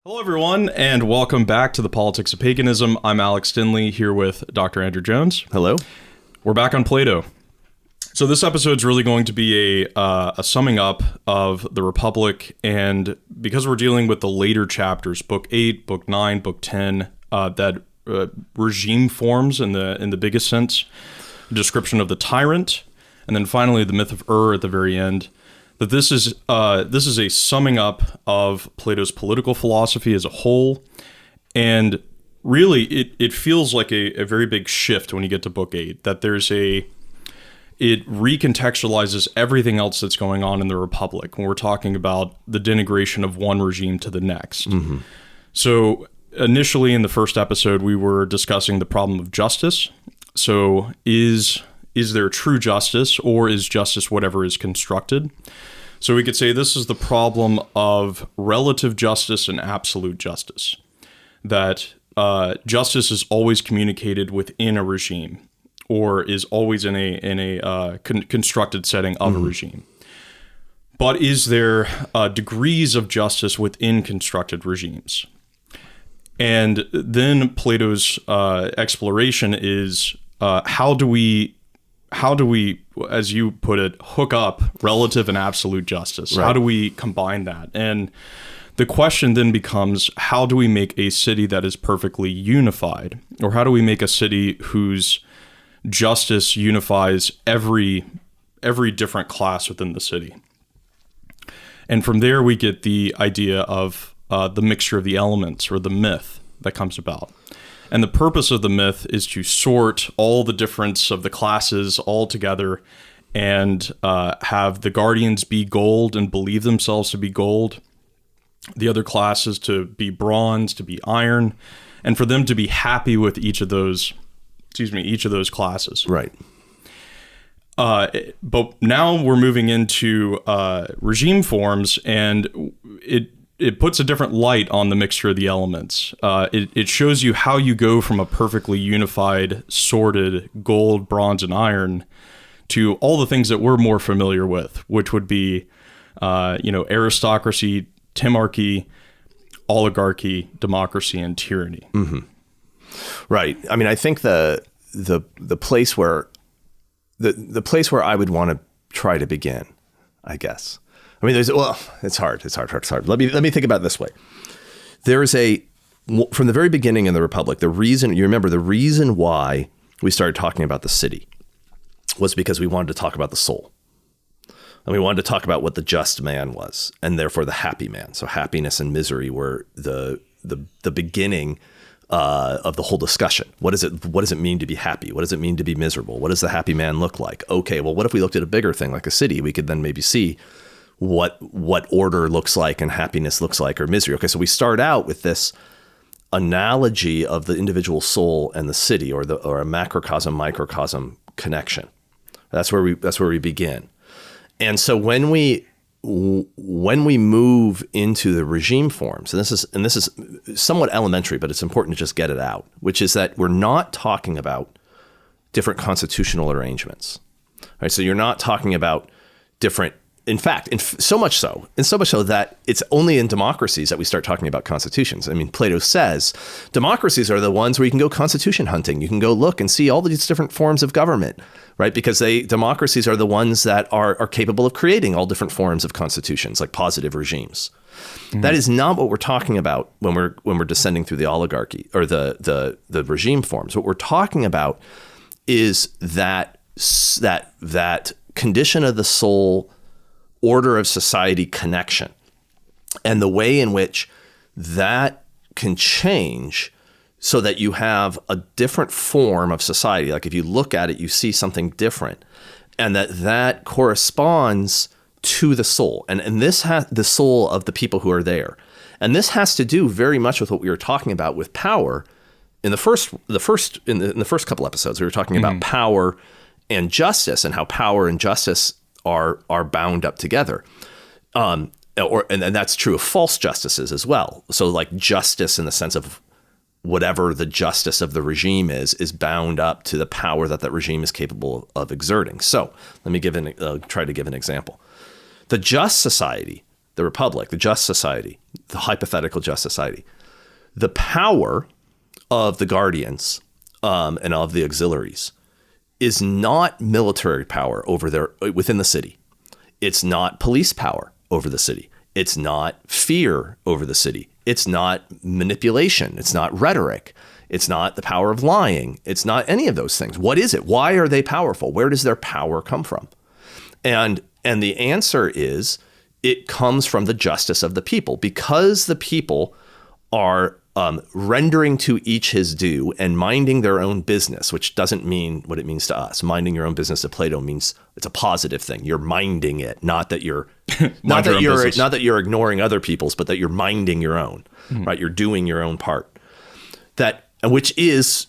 Hello, everyone, and welcome back to the Politics of Paganism. I'm Alex Denley here with Dr. Andrew Jones. Hello. We're back on Plato. So this episode is really going to be a summing up of the Republic, and because we're dealing with the later chapters, Book 8, Book 9, Book 10, that regime forms in the biggest sense, a description of the tyrant, and then finally the myth of at the very end. That this is a summing up of Plato's political philosophy as a whole, and really it feels like a very big shift when you get to Book 8, that it recontextualizes everything else that's going on in the Republic when we're talking about the denigration of one regime to the next. Mm-hmm. So initially in the first episode, we were discussing the problem of justice. So is there true justice, or is justice whatever is constructed? So we could say this is the problem of relative justice and absolute justice, that justice is always communicated within a regime, or is always in a constructed setting of a regime. But is there degrees of justice within constructed regimes? And then Plato's exploration is how do we, as you put it, hook up relative and absolute justice? Right. How do we combine that? And the question then becomes, how do we make a city that is perfectly unified? Or how do we make a city whose justice unifies every different class within the city? And from there, we get the idea of the mixture of the elements, or the myth that comes about. And the purpose of the myth is to sort all the difference of the classes all together and have the guardians be gold and believe themselves to be gold, the other classes to be bronze, to be iron, and for them to be happy with each of those classes. Right. But now we're moving into regime forms, and it puts a different light on the mixture of the elements. It shows you how you go from a perfectly unified, sorted gold, bronze, and iron to all the things that we're more familiar with, which would be, aristocracy, timocracy, oligarchy, democracy, and tyranny. Mm-hmm. Right. I mean, I think the place where I would want to try to begin, I guess. I mean, it's hard. Let me think about it this way. From the very beginning in the Republic, the reason why we started talking about the city was because we wanted to talk about the soul. And we wanted to talk about what the just man was, and therefore the happy man. So happiness and misery were the beginning of the whole discussion. What does it mean to be happy? What does it mean to be miserable? What does the happy man look like? Okay, well, what if we looked at a bigger thing like a city? We could then maybe see what order looks like and happiness looks like, or misery. Okay, so we start out with this analogy of the individual soul and the city, or a macrocosm microcosm connection. That's where we begin. And so when we move into the regime forms, and this is somewhat elementary, but it's important to just get it out, which is that we're not talking about different constitutional arrangements. Right? So you're not talking about different. In fact, so much so that it's only in democracies that we start talking about constitutions. I mean, Plato says democracies are the ones where you can go constitution hunting. You can go look and see all these different forms of government, right? Because democracies are the ones that are capable of creating all different forms of constitutions, like positive regimes. Mm-hmm. That is not what we're talking about when we're descending through the oligarchy or the regime forms. What we're talking about is that condition of the soul, order of society connection, and the way in which that can change so that you have a different form of society. Like if you look at it, you see something different, and that corresponds to the soul. And this has the soul of the people who are there. And this has to do very much with what we were talking about with power in the first couple episodes. We were talking about power and justice, and how power and justice are bound up together. And that's true of false justices as well. So like justice in the sense of whatever the justice of the regime is bound up to the power that regime is capable of exerting. So let me try to give an example. The just society, the republic, the just society, the hypothetical just society, the power of the guardians and of the auxiliaries is not military power within the city. It's not police power over the city. It's not fear over the city. It's not manipulation. It's not rhetoric. It's not the power of lying. It's not any of those things. What is it? Why are they powerful? Where does their power come from? And the answer is it comes from the justice of the people, because the people are rendering to each his due and minding their own business, which doesn't mean what it means to us. Minding your own business to Plato means it's a positive thing. You're minding it, not that you're not that you're ignoring other people's, but that you're minding your own, right? You're doing your own part. Which is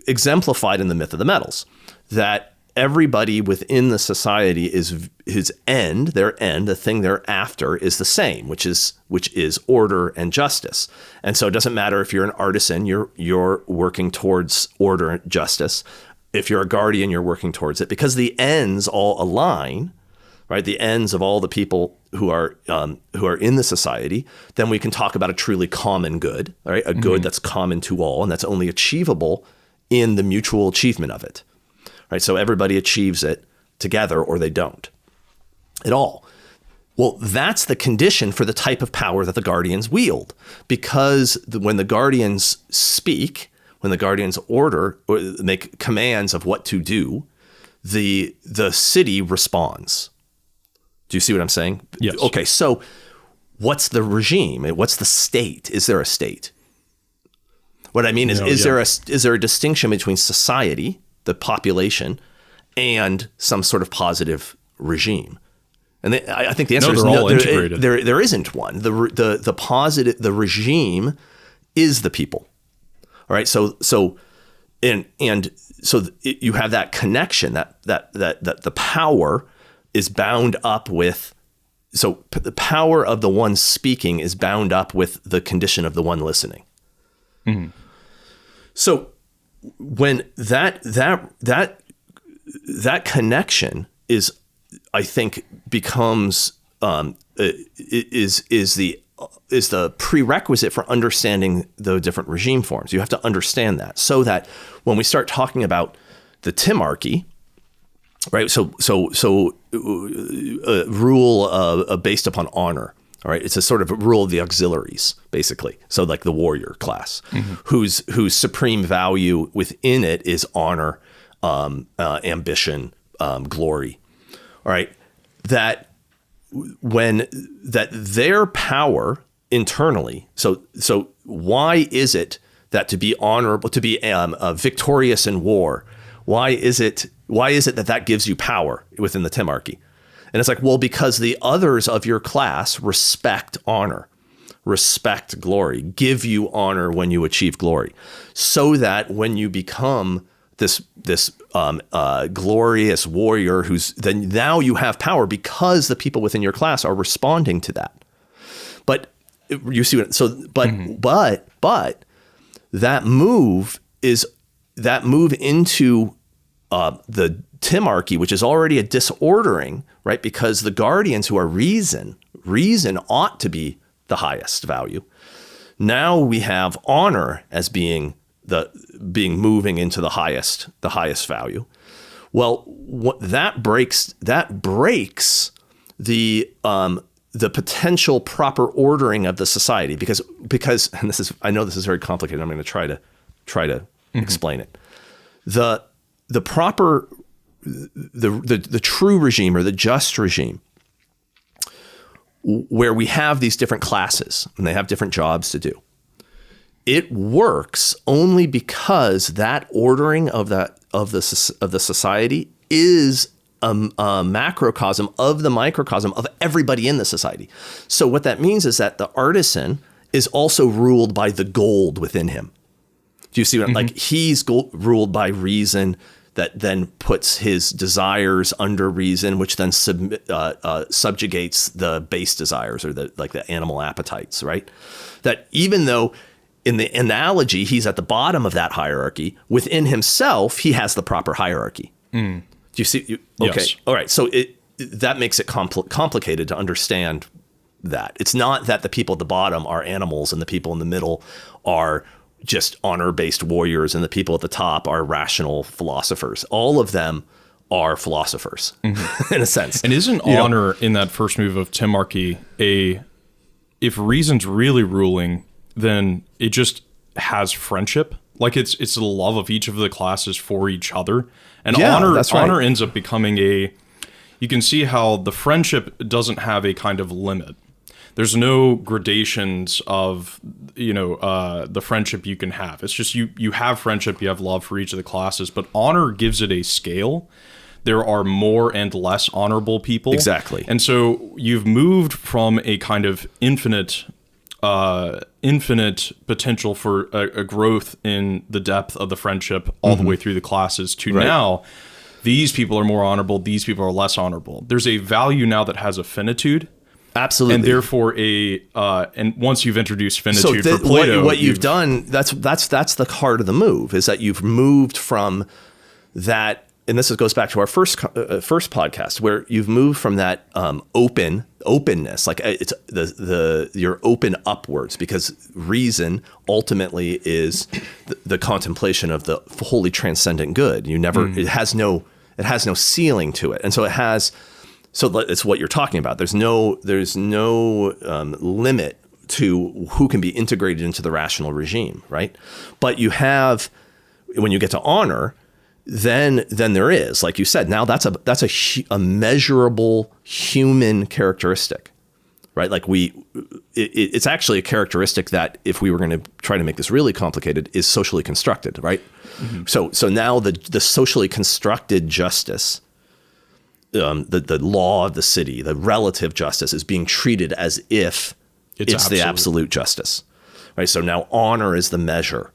exemplified in the myth of the metals, that everybody within the society is his end, the thing they're after is the same, which is order and justice. And so it doesn't matter if you're an artisan, you're working towards order and justice. If you're a guardian, you're working towards it, because the ends all align, right? The ends of all the people who are in the society. Then we can talk about a truly common good, right? A good that's common to all, and that's only achievable in the mutual achievement of it. Right, so everybody achieves it together, or they don't at all. Well, that's the condition for the type of power that the guardians wield, because when the guardians speak, when the guardians order or make commands of what to do, the city responds. Do you see what I'm saying? Yes. Okay, so what's the regime? What's the state? Is there a state? What I mean is there a distinction between society, the population, and some sort of positive regime? And I think the answer is all integrated. There isn't one. The regime is the people. All right. So you have that connection that the power is bound up with. So the power of the one speaking is bound up with the condition of the one listening. Mm-hmm. So when that connection is, I think, becomes is the prerequisite for understanding the different regime forms. You have to understand that, so that when we start talking about the Timocracy, right? So rule based upon honor. All right, it's a sort of rule of the auxiliaries, basically. So like the warrior class, whose supreme value within it is honor, ambition, glory. All right, that their power internally. So why is it that to be honorable, to be victorious in war, why is it that gives you power within the Timocracy? And it's like, well, because the others of your class respect honor, respect glory, give you honor when you achieve glory, so that when you become this glorious warrior, then now you have power because the people within your class are responding to that. But you see what? So, but that move into the Timocracy, which is already a disordering, right? Because the guardians, who are reason ought to be the highest value. Now we have honor as being moving into the highest value. Well, that breaks the potential proper ordering of the society, because and I know this is very complicated. I'm going to try to explain it. The proper, the true regime, or the just regime, where we have these different classes and they have different jobs to do, it works only because that ordering of the society is a macrocosm of the microcosm of everybody in the society. So what that means is that the artisan is also ruled by the gold within him. Do you see what like he's ruled by reason, that then puts his desires under reason, which then subjugates the base desires, or the animal appetites, right? That even though in the analogy he's at the bottom of that hierarchy, within himself he has the proper hierarchy. Do you see? Okay, yes. All right. So that makes it complicated to understand that. It's not that the people at the bottom are animals and the people in the middle are just honor-based warriors and the people at the top are rational philosophers. All of them are philosophers in a sense. And isn't honor in that first move of Timocracy if reason's really ruling, then it just has friendship. Like it's the love of each of the classes for each other. And honor ends up becoming you can see how the friendship doesn't have a kind of limit. There's no gradations of, the friendship you can have. It's just you have friendship, you have love for each of the classes, but honor gives it a scale. There are more and less honorable people. Exactly. And so you've moved from a kind of infinite potential for a growth in the depth of the friendship all the way through the classes to now, these people are more honorable, these people are less honorable. There's a value now that has a finitude. Absolutely. And therefore and once you've introduced finitude for Plato, what you've done, that's the heart of the move, is that you've moved from that. And this goes back to our first podcast, where you've moved from that openness, like it's you're open upwards, because reason ultimately is the contemplation of the wholly transcendent good. You never it has no ceiling to it, and so it has. So it's what you're talking about. There's no limit to who can be integrated into the rational regime, right? But you have, when you get to honor, then there is, like you said, now that's a measurable human characteristic, right? Like it's actually a characteristic that, if we were going to try to make this really complicated, is socially constructed, right? Mm-hmm. So now the socially constructed justice, the law of the city, the relative justice, is being treated as if it's the absolute justice, right? So now honor is the measure.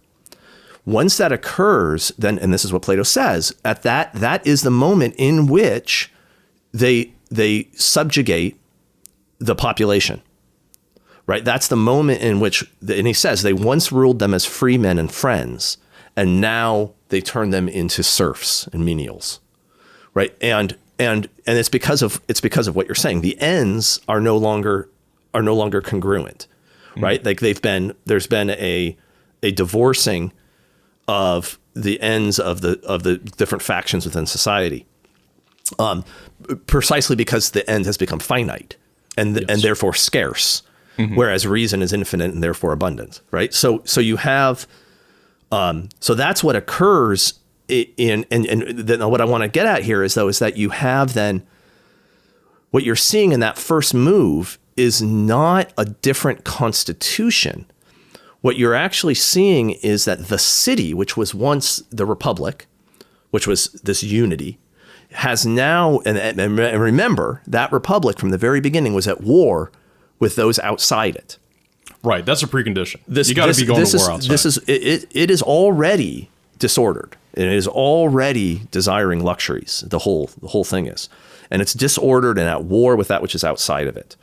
Once that occurs, then, and this is what Plato says, that is the moment in which they subjugate the population, right? That's the moment in which, and he says, they once ruled them as free men and friends, and now they turn them into serfs and menials, right? And it's because of what you're saying. The ends are no longer congruent, right? Like there's been a divorcing of the ends of the different factions within society, precisely because the end has become finite and therefore scarce, whereas reason is infinite and therefore abundant, right? So you have, so that's what occurs in, and then what I want to get at here is that you have then, what you're seeing in that first move is not a different constitution. What you're actually seeing is that the city, which was once the republic, which was this unity, has now, and remember, that republic from the very beginning was at war with those outside it. Right, that's a precondition. You got to be going to war outside. It is already disordered. It is already desiring luxuries. The whole thing is, and it's disordered and at war with that which is outside of it,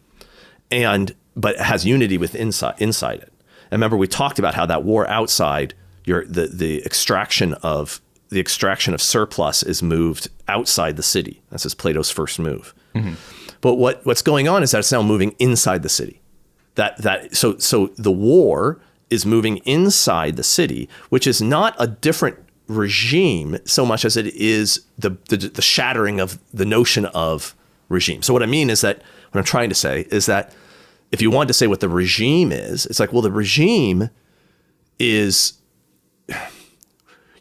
but it has unity with inside it. And remember, we talked about how that war outside, the extraction of surplus is moved outside the city. This is Plato's first move. Mm-hmm. But what's going on is that it's now moving inside the city. So the war is moving inside the city, which is not a different regime so much as it is the shattering of the notion of regime. So what I mean is that, what I'm trying to say is that, if you want to say what the regime is, it's like, well, the regime is,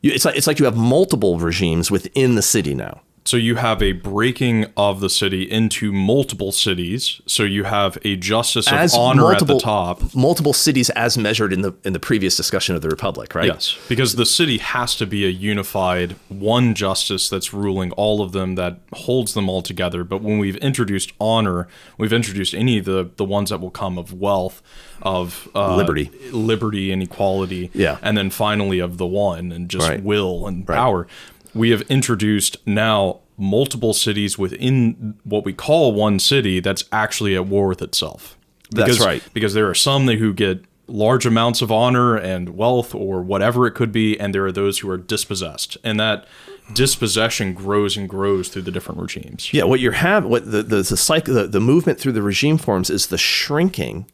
it's like you have multiple regimes within the city now. So you have a breaking of the city into multiple cities. So you have a justice of honor at the top. Multiple cities as measured in the previous discussion of the Republic, right? Yes, because the city has to be a unified one justice that's ruling all of them, that holds them all together. But when we've introduced honor, we've introduced any of the ones that will come of wealth, of liberty and equality, and then finally of the one, and just will and power. We have introduced now multiple cities within what we call one city that's actually at war with itself. That's right. Because there are some who get large amounts of honor and wealth or whatever it could be, and there are those who are dispossessed. And that dispossession grows and grows through the different regimes. Yeah, what the cycle, the movement through the regime forms is the shrinking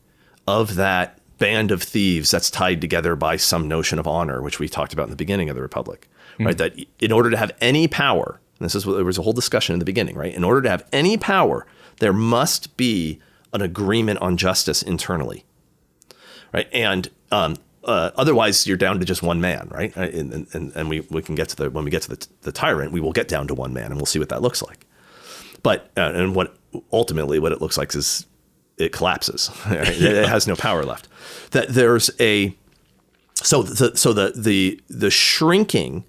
of that band of thieves that's tied together by some notion of honor, which we talked about in the beginning of the Republic, right? That in order to have any power, and this is what there was a whole discussion in the beginning, right? In order to have any power, there must be an agreement on justice internally, right? And otherwise, you're down to just one man, right? And we can get to when we get to the tyrant, we will get down to one man, and we'll see what that looks like. But and what ultimately what it looks like is it collapses. Right? It has no power left. That there's the shrinking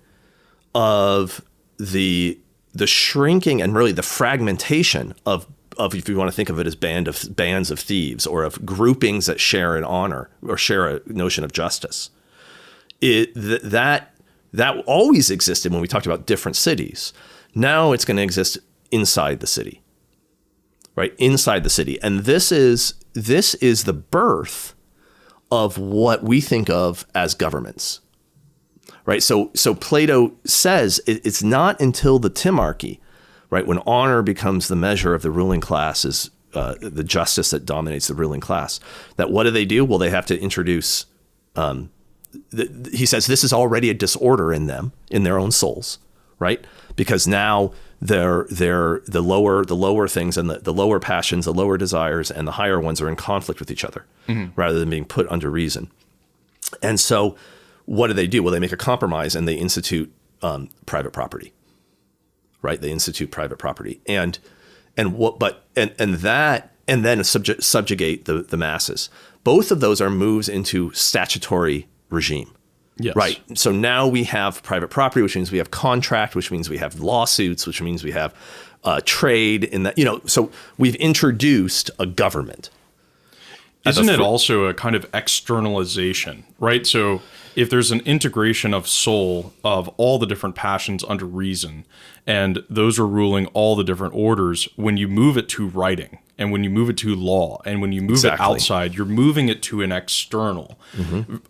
of the shrinking and really the fragmentation of if you want to think of it as bands of thieves or of groupings that share an honor or share a notion of justice. That always existed when we talked about different cities. Now it's going to exist inside the city. Right, inside the city. And this is the birth of what we think of as governments. Right. So Plato says it's not until the Timocracy, right, when honor becomes the measure of the ruling class, is the justice that dominates the ruling class, that what do? Well, they have to introduce he says this is already a disorder in them, in their own souls, right? Because now they're the lower things and the lower passions, the lower desires, and the higher ones are in conflict with each other rather than being put under reason. And so what do? Well, they make a compromise and they institute private property, right? They institute private property and then subjugate the masses. Both of those are moves into statutory regime. Yes. Right. So now we have private property, which means we have contract, which means we have lawsuits, which means we have trade in that, so we've introduced a government. Isn't it also a kind of externalization, right? So if there's an integration of soul of all the different passions under reason, and those are ruling all the different orders, when you move it to writing and when you move it to law and when you move it outside, you're moving it to an external.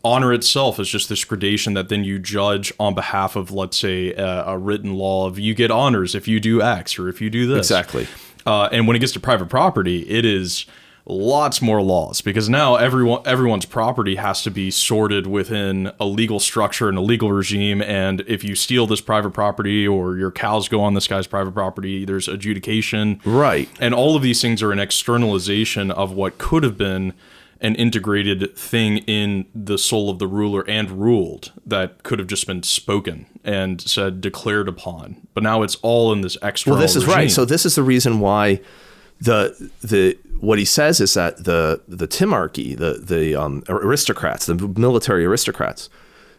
Honor itself is just this gradation that then you judge on behalf of, let's say, a written law of you get honors if you do X or if you do this. Exactly. And when it gets to private property, it is lots more laws, because now everyone's property has to be sorted within a legal structure and a legal regime. And if you steal this private property or your cows go on this guy's private property, there's adjudication. Right. And all of these things are an externalization of what could have been an integrated thing in the soul of the ruler and ruled that could have just been spoken and said declared upon. But now it's all in this external regime. Well, this is right. So this is the reason why what he says is that the Timocracy, the aristocrats, the military aristocrats,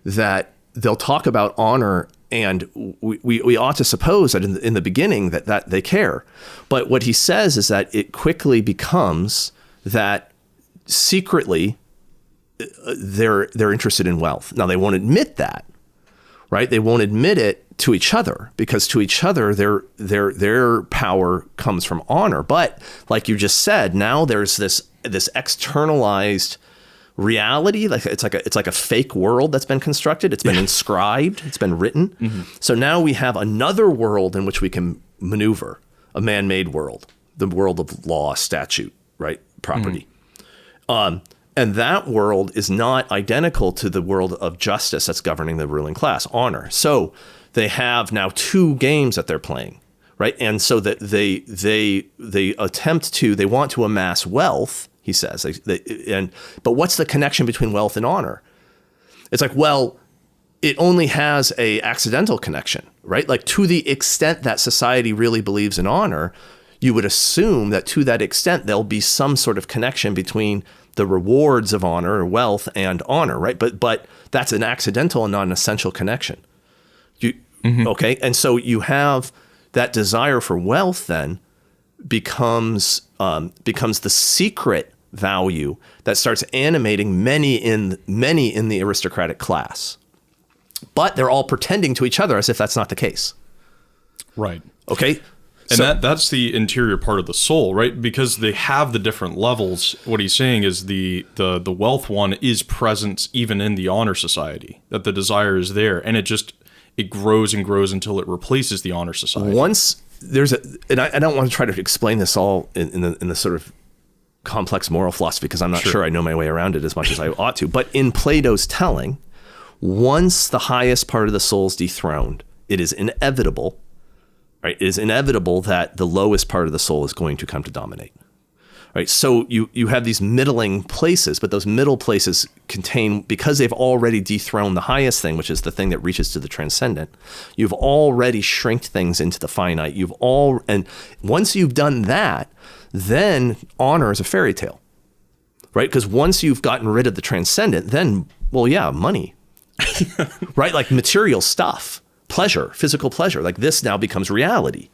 that they'll talk about honor, and we ought to suppose that in the beginning that they care. But what he says is that it quickly becomes that secretly they're interested in wealth. Now they won't admit that, right? They won't admit it to each other, because to each other their power comes from honor. But like you just said, now there's this externalized reality. Like it's like a fake world that's been constructed. It's been inscribed. It's been written. So now we have another world in which we can maneuver, a man-made world, the world of law, statute, right, property. And that world is not identical to the world of justice that's governing the ruling class, honor. So they have now two games that they're playing, right? And so that they want to amass wealth, he says. But what's the connection between wealth and honor? It's like, well, it only has a accidental connection, right? Like, to the extent that society really believes in honor, you would assume that to that extent there'll be some sort of connection between the rewards of honor or wealth and honor, right? But that's an accidental and not an essential connection. Okay, and so you have that desire for wealth then becomes the secret value that starts animating many in the aristocratic class. But they're all pretending to each other as if that's not the case. Right. Okay. And that's the interior part of the soul, right? Because they have the different levels. What he's saying is the wealth one is present even in the honor society, that the desire is there. And it grows and grows until it replaces the honor society. Once there's and I don't want to try to explain this all in the sort of complex moral philosophy, because I'm not sure I know my way around it as much as I ought to. But in Plato's telling, once the highest part of the soul is dethroned, it is inevitable, right? It is inevitable that the lowest part of the soul is going to come to dominate. Right, so you have these middling places, but those middle places contain, because they've already dethroned the highest thing, which is the thing that reaches to the transcendent, you've already shrinked things into the finite. And once you've done that, then honor is a fairy tale, right? Because once you've gotten rid of the transcendent, then, well, yeah, money, right? Like material stuff, pleasure, physical pleasure, like this now becomes reality.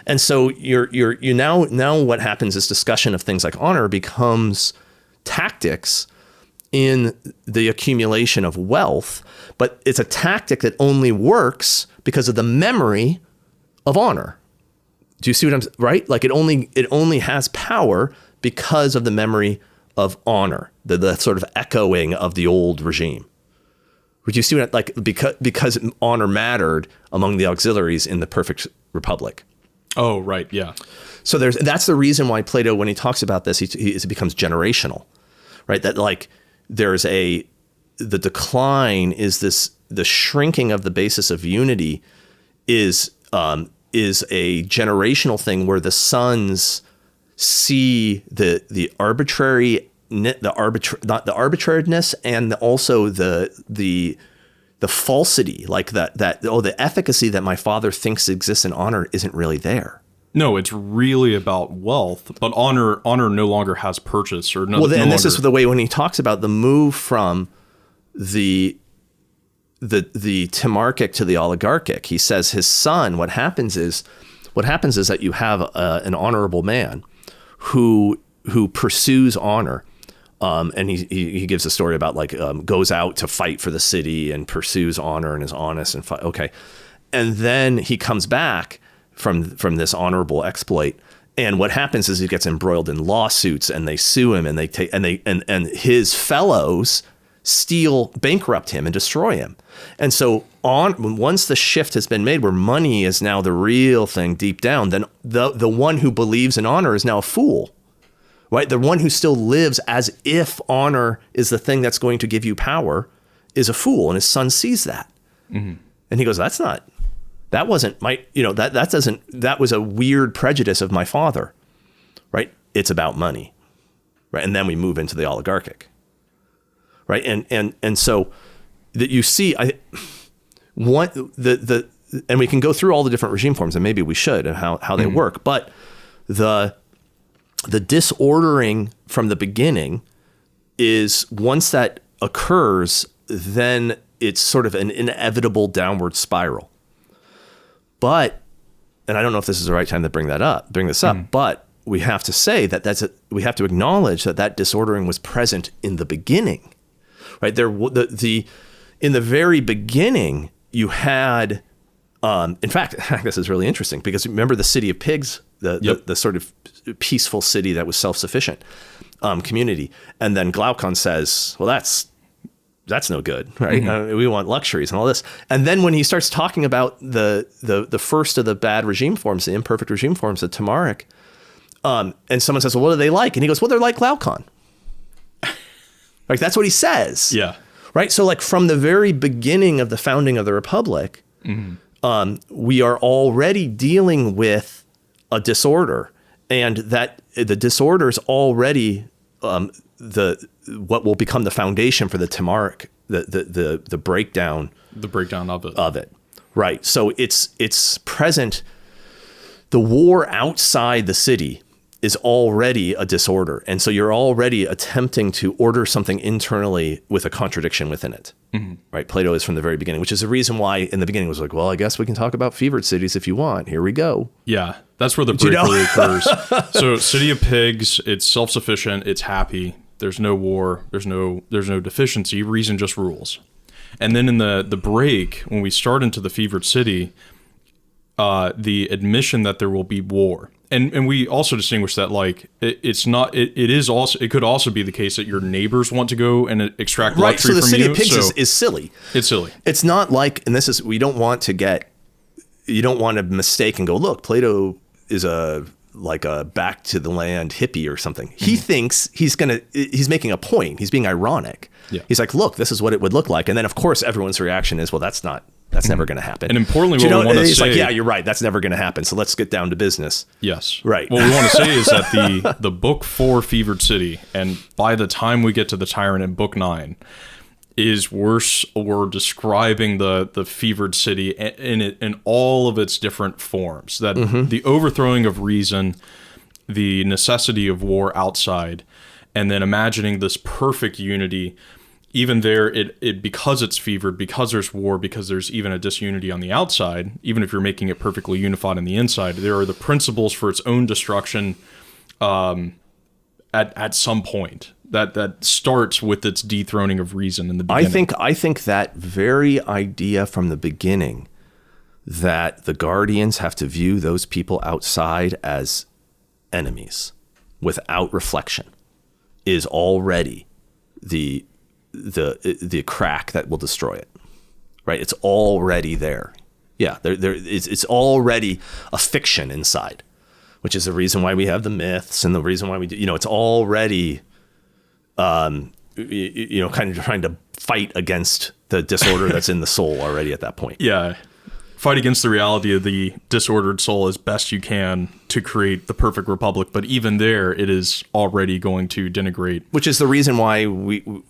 And so you now what happens is discussion of things like honor becomes tactics in the accumulation of wealth, but it's a tactic that only works because of the memory of honor. Do you see what I'm right? Like it only has power because of the memory of honor, the sort of echoing of the old regime. Would you see what, like, because honor mattered among the auxiliaries in the perfect republic? Oh, right. Yeah. So that's the reason why Plato, when he talks about this, it becomes generational, right? That like the decline is the shrinking of the basis of unity is a generational thing where the sons see the arbitrariness and also the falsity, like the efficacy that my father thinks exists in honor isn't really there. No, it's really about wealth, but honor no longer has purchase or no. Well, and this is the way when he talks about the move from the Timocracy to the Oligarchic. He says his son. What happens is that you have an honorable man who pursues honor. And he gives a story about goes out to fight for the city and pursues honor and is honest and fight. Okay. And then he comes back from this honorable exploit. And what happens is he gets embroiled in lawsuits and they sue him and and his fellows bankrupt him and destroy him. And so once the shift has been made where money is now the real thing deep down, then the one who believes in honor is now a fool. Right, the one who still lives as if honor is the thing that's going to give you power is a fool, and his son sees that, and he goes, that wasn't my, that was a weird prejudice of my father, right? It's about money, right? And then we move into the oligarchic, right? And so that you see, and we can go through all the different regime forms, and maybe we should, and how they work, but the disordering from the beginning is, once that occurs, then it's sort of an inevitable downward spiral. But, and I don't know if this is the right time to bring this up, but we have to say that we have to acknowledge that disordering was present in the beginning, right? In the very beginning, you had, in fact, this is really interesting because remember the city of pigs, the sort of peaceful city that was self-sufficient community. And then Glaucon says, well, that's no good, right? We want luxuries and all this. And then when he starts talking about the first of the bad regime forms, the imperfect regime forms, the Timocracy, and someone says, well, what are they like? And he goes, well, they're like Glaucon. Like, that's what he says. Yeah. Right? So like from the very beginning of the founding of the Republic, we are already dealing with a disorder, and that the disorder is already what will become the foundation for the Timocracy, the breakdown. The breakdown of it. Right. So it's present. The war outside the city is already a disorder. And so you're already attempting to order something internally with a contradiction within it. Right. Plato is from the very beginning, which is the reason why in the beginning was like, well, I guess we can talk about fevered cities if you want. Here we go. Yeah. That's where the break really occurs. So city of pigs, it's self-sufficient. It's happy. There's no war. There's no deficiency. Reason just rules. And then in the break, when we start into the fevered city, the admission that there will be war And we also distinguish that like it's not it is also it could also be the case that your neighbors want to go and extract Right. luxury So the from city you. of pigs is silly. It's silly. It's not like, and this is, we don't want to get, you don't want to mistake and go, look, Plato is like a back to the land hippie or something. He thinks he's making a point. He's being ironic. Yeah. He's like, look, this is what it would look like. And then of course everyone's reaction is, well, that's never going to happen. And importantly, what we want to he's say, like, yeah, you're right. That's never going to happen. So let's get down to business. Yes. Right. What we want to say is that the book 4 Fevered City, and by the time we get to the Tyrant in book 9, is worse, or describing the fevered city in all of its different forms. That the overthrowing of reason, the necessity of war outside, and then imagining this perfect unity. Even there, it because it's fevered, because there's war, because there's even a disunity on the outside, even if you're making it perfectly unified on the inside, there are the principles for its own destruction at some point. That starts with its dethroning of reason in the beginning. I think that very idea from the beginning, that the Guardians have to view those people outside as enemies without reflection, is already the crack that will destroy it. Right? It's already there. Yeah, it's already a fiction inside, which is the reason why we have the myths and the reason why we do, it's already kind of trying to fight against the disorder that's in the soul already at that point. Yeah. Fight against the reality of the disordered soul as best you can to create the perfect republic. But even there, it is already going to denigrate. Which is the reason why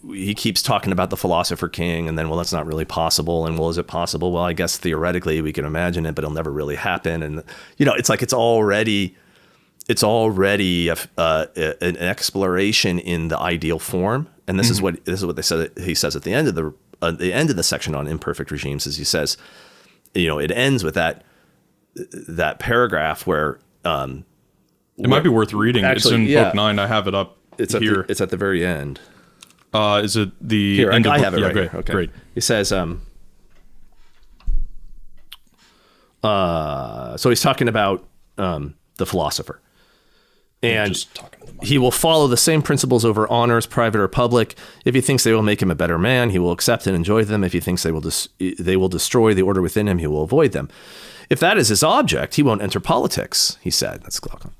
he keeps talking about the philosopher king, and then, well, that's not really possible. And, well, is it possible? Well, I guess theoretically we can imagine it, but it'll never really happen. And, it's like it's already an exploration in the ideal form. And this is what he says at the end of the section on imperfect regimes, is he says, it ends with that paragraph where it might be worth reading. Actually, it's in book 9. I have it up here. It's at the very end. Is it the here? end I of have it right okay, here. Okay, great. He says, so he's talking about the philosopher. And he will follow the same principles over honors, private or public. If he thinks they will make him a better man, he will accept and enjoy them. If he thinks they will destroy the order within him, he will avoid them. If that is his object, he won't enter politics, he said. That's Glaucon.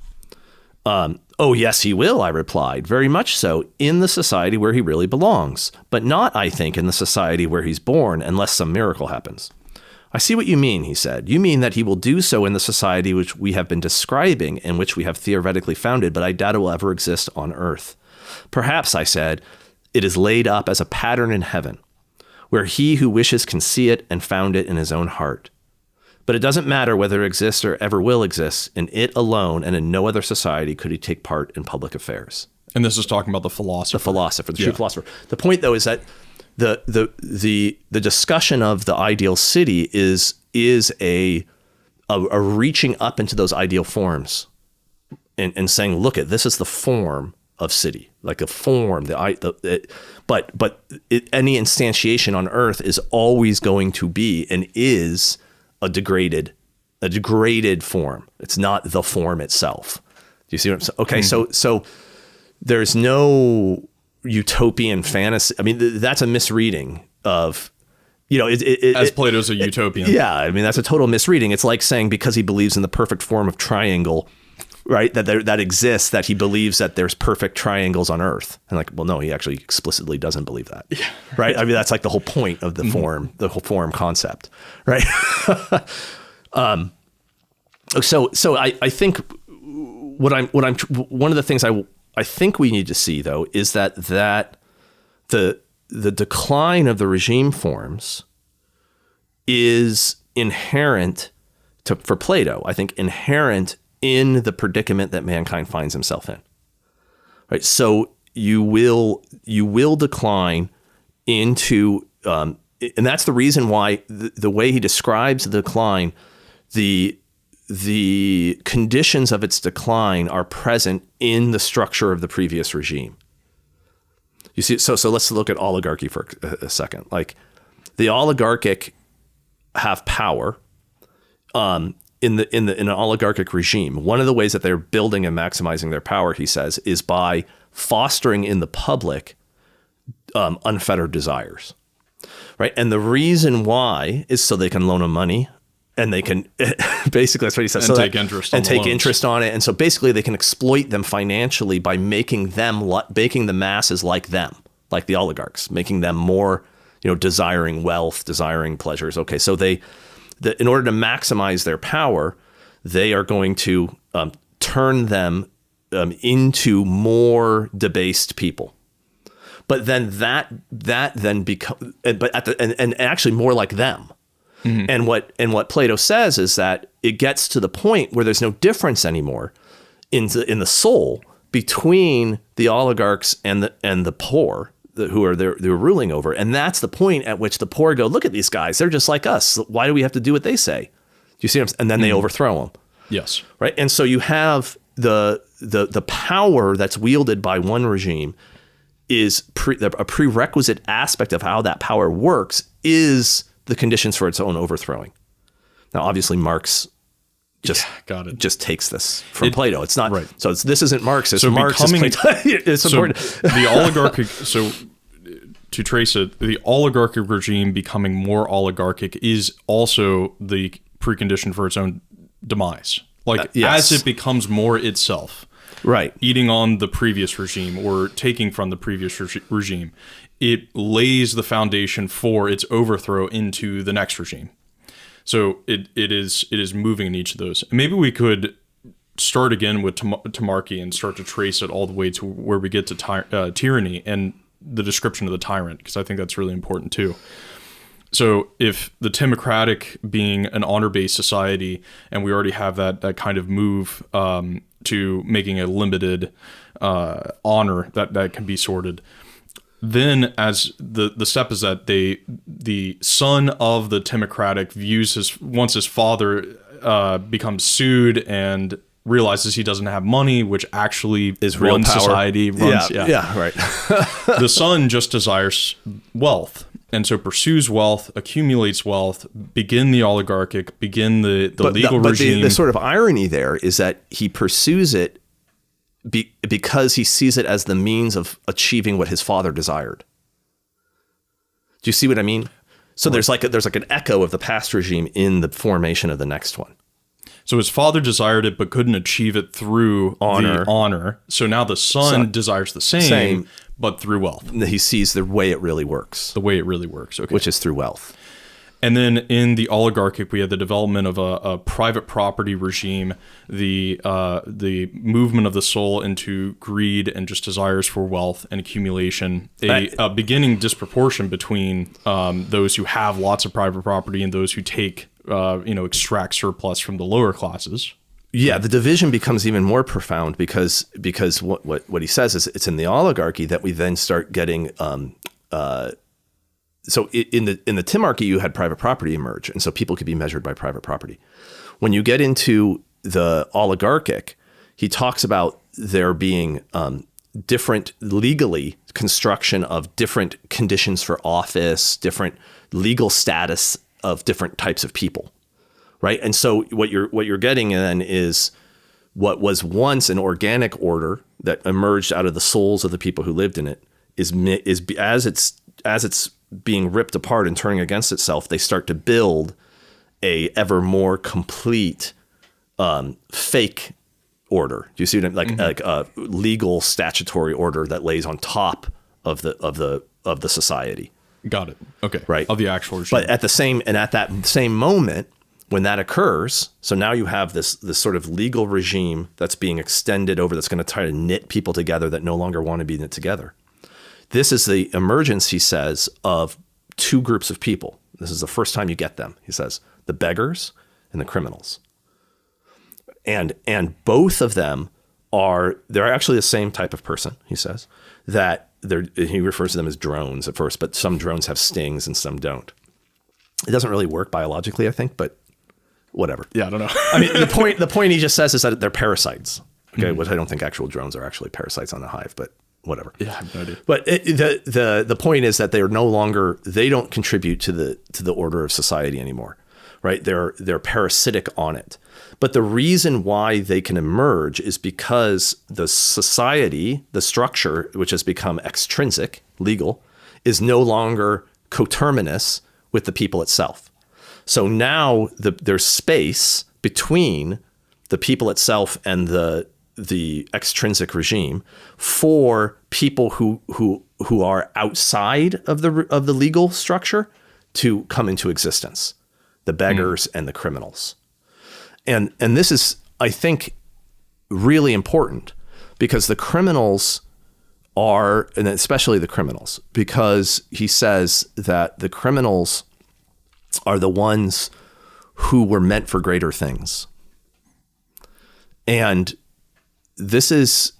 Oh, yes, he will, I replied. Very much so, in the society where he really belongs. But not, I think, in the society where he's born, unless some miracle happens. I see what you mean, he said. You mean that he will do so in the society which we have been describing and which we have theoretically founded, but I doubt it will ever exist on earth. Perhaps, I said, it is laid up as a pattern in heaven, where he who wishes can see it and found it in his own heart. But it doesn't matter whether it exists or ever will exist. In it alone and in no other society could he take part in public affairs. And this is talking about the philosopher. The true philosopher. The point, though, is that the discussion of the ideal city is a reaching up into those ideal forms and saying, look, this is the form of city, like a form. But any instantiation on earth is always going to be and is a degraded form. It's not the form itself. Do you see what I'm saying? Okay, so there's no utopian fantasy. I mean, that's a misreading of, as Plato's a utopian. Yeah, I mean, that's a total misreading. It's like saying because he believes in the perfect form of triangle, right, that exists, that he believes that there's perfect triangles on Earth. And like, well, no, he actually explicitly doesn't believe that. Yeah, right? I mean, that's like the whole point of the form, the whole form concept, right? So I think one of the things I think we need to see, though, is that the decline of the regime forms is inherent for Plato, I think, inherent in the predicament that mankind finds himself in. Right. So you will decline into, and that's the reason why the way he describes the decline, the conditions of its decline are present in the structure of the previous regime. You see, so let's look at oligarchy for a second. Like the oligarchic have power, in an oligarchic regime, one of the ways that they're building and maximizing their power, he says, is by fostering in the public unfettered desires, right? And the reason why is so they can loan them money, and they can basically, that's what he says, and take interest on interest on it, and so basically they can exploit them financially by making the masses like them, like the oligarchs, making them more, desiring wealth, desiring pleasures. Okay, so in order to maximize their power, they are going to turn them into more debased people. But then that then become, and actually more like them. Mm-hmm. And what Plato says is that it gets to the point where there's no difference anymore in the soul between the oligarchs and the poor who are they're ruling over. And that's the point at which the poor go, look at these guys, they're just like us. Why do we have to do what they say? Do you see what I'm saying? And then they overthrow them. Yes. Right. And so you have the power that's wielded by one regime is a prerequisite aspect of how that power works is the conditions for its own overthrowing. Now, obviously, Marx just takes this from Plato. It's not right. So this isn't Marxist. So Marx is Plato. It's important. The oligarchic. So to trace it, the oligarchic regime becoming more oligarchic is also the precondition for its own demise. Like yes. as it becomes more itself, right, eating on the previous regime or taking from the previous regime, it lays the foundation for its overthrow into the next regime. So it is moving in each of those. And maybe we could start again with Timocracy and start to trace it all the way to where we get to tyranny and the description of the tyrant, because I think that's really important too. So if the Timocratic being an honor-based society, and we already have that kind of move to making a limited honor that can be sorted, then as the step is that the son of the Timocratic views once his father becomes sued and realizes he doesn't have money, which actually is real power. Society runs. Yeah, right. The son just desires wealth, and so pursues wealth, accumulates wealth, begin the oligarchic, begin the legal regime. But the sort of irony there is that he pursues it because he sees it as the means of achieving what his father desired. Do you see what I mean? So there's like an echo of the past regime in the formation of the next one. So his father desired it, but couldn't achieve it through honor. So now the son desires the same, but through wealth. He sees the way it really works. The way it really works, okay. Which is through wealth. And then in the oligarchic, we had the development of a private property regime, the movement of the soul into greed and just desires for wealth and accumulation, a beginning disproportion between those who have lots of private property and those who extract surplus from the lower classes. Yeah, the division becomes even more profound because what he says is it's in the oligarchy that we then start getting. So in the Timocracy, you had private property emerge, and so people could be measured by private property. When you get into the oligarchic, he talks about there being different legally construction of different conditions for office, different legal status of different types of people, right? And so what you're getting then is what was once an organic order that emerged out of the souls of the people who lived in it is as it's being ripped apart and turning against itself, they start to build a ever more complete fake order. Do you see what I mean? Like a legal statutory order that lays on top of the society. Got it. Okay. Right. Of the actual regime. But at that same moment when that occurs, so now you have this sort of legal regime that's being extended over, that's going to try to knit people together that no longer want to be knit together. This is the emergence, he says, of two groups of people. This is the first time you get them, he says, the beggars and the criminals. And both of them they're actually the same type of person, he says, that he refers to them as drones at first, but some drones have stings and some don't. It doesn't really work biologically, I think, but whatever. Yeah, I don't know. I mean, the point he just says is that they're parasites, okay, which I don't think actual drones are actually parasites on the hive, but whatever. Yeah, I have no idea. But the point is that they don't contribute to the order of society anymore, right? They're parasitic on it. But the reason why they can emerge is because the society, the structure, which has become extrinsic, legal, is no longer coterminous with the people itself. So now there's space between the people itself and the extrinsic regime for people who are outside of the legal structure to come into existence, the beggars and the criminals. And this is, I think, really important because the criminals are, and especially the criminals, because he says that the criminals are the ones who were meant for greater things. And this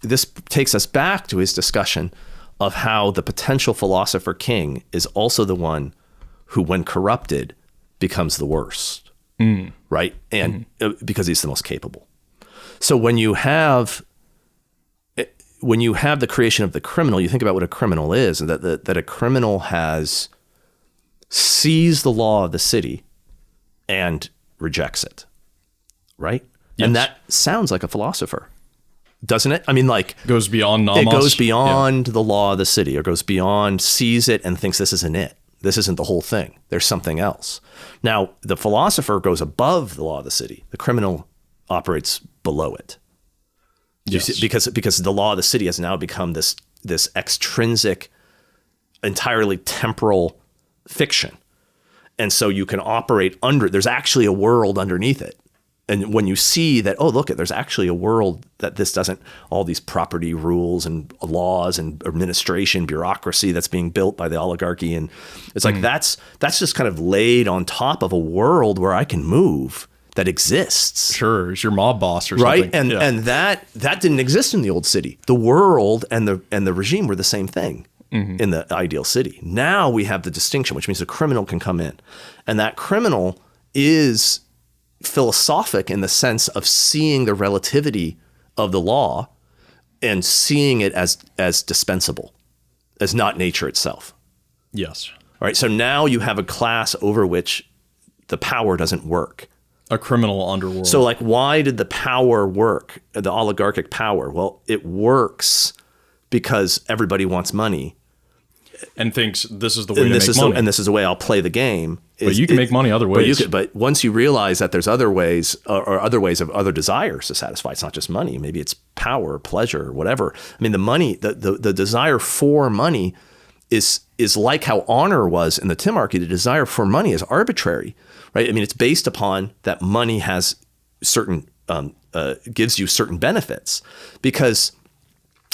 takes us back to his discussion of how the potential philosopher king is also the one who, when corrupted, becomes the worst. Right? And because he's the most capable. So when you have the creation of the criminal, you think about what a criminal is, and that a criminal has sees the law of the city and rejects it. Right? Yes. And that sounds like a philosopher, doesn't it? I mean, like, goes beyond nomos. It goes beyond the law of the city, or goes beyond, sees it and thinks this isn't it. This isn't the whole thing. There's something else. Now, the philosopher goes above the law of the city. The criminal operates below it. Yes. Because the law of the city has now become this extrinsic, entirely temporal fiction. And so you can operate there's actually a world underneath it. And when you see that, oh, look, there's actually a world that this doesn't, all these property rules and laws and administration, bureaucracy that's being built by the oligarchy. And it's like, that's just kind of laid on top of a world where I can move that exists. Sure. It's your mob boss or something. Right. And that didn't exist in the old city. The world and the regime were the same thing in the ideal city. Now we have the distinction, which means a criminal can come in. And that criminal is philosophic in the sense of seeing the relativity of the law and seeing it as dispensable, as not nature itself. Yes. All right. So now you have a class over which the power doesn't work. A criminal underworld. So, like, why did the power work, the oligarchic power? Well, it works because everybody wants money. And thinks this is the way to make money. And this is the way I'll play the game. But you can make money other ways. But once you realize that there's other ways or other ways of other desires to satisfy, it's not just money. Maybe it's power, pleasure, whatever. I mean, the money, the desire for money is like how honor was in the Timocracy. The desire for money is arbitrary, right? I mean, it's based upon that money has certain, gives you certain benefits because,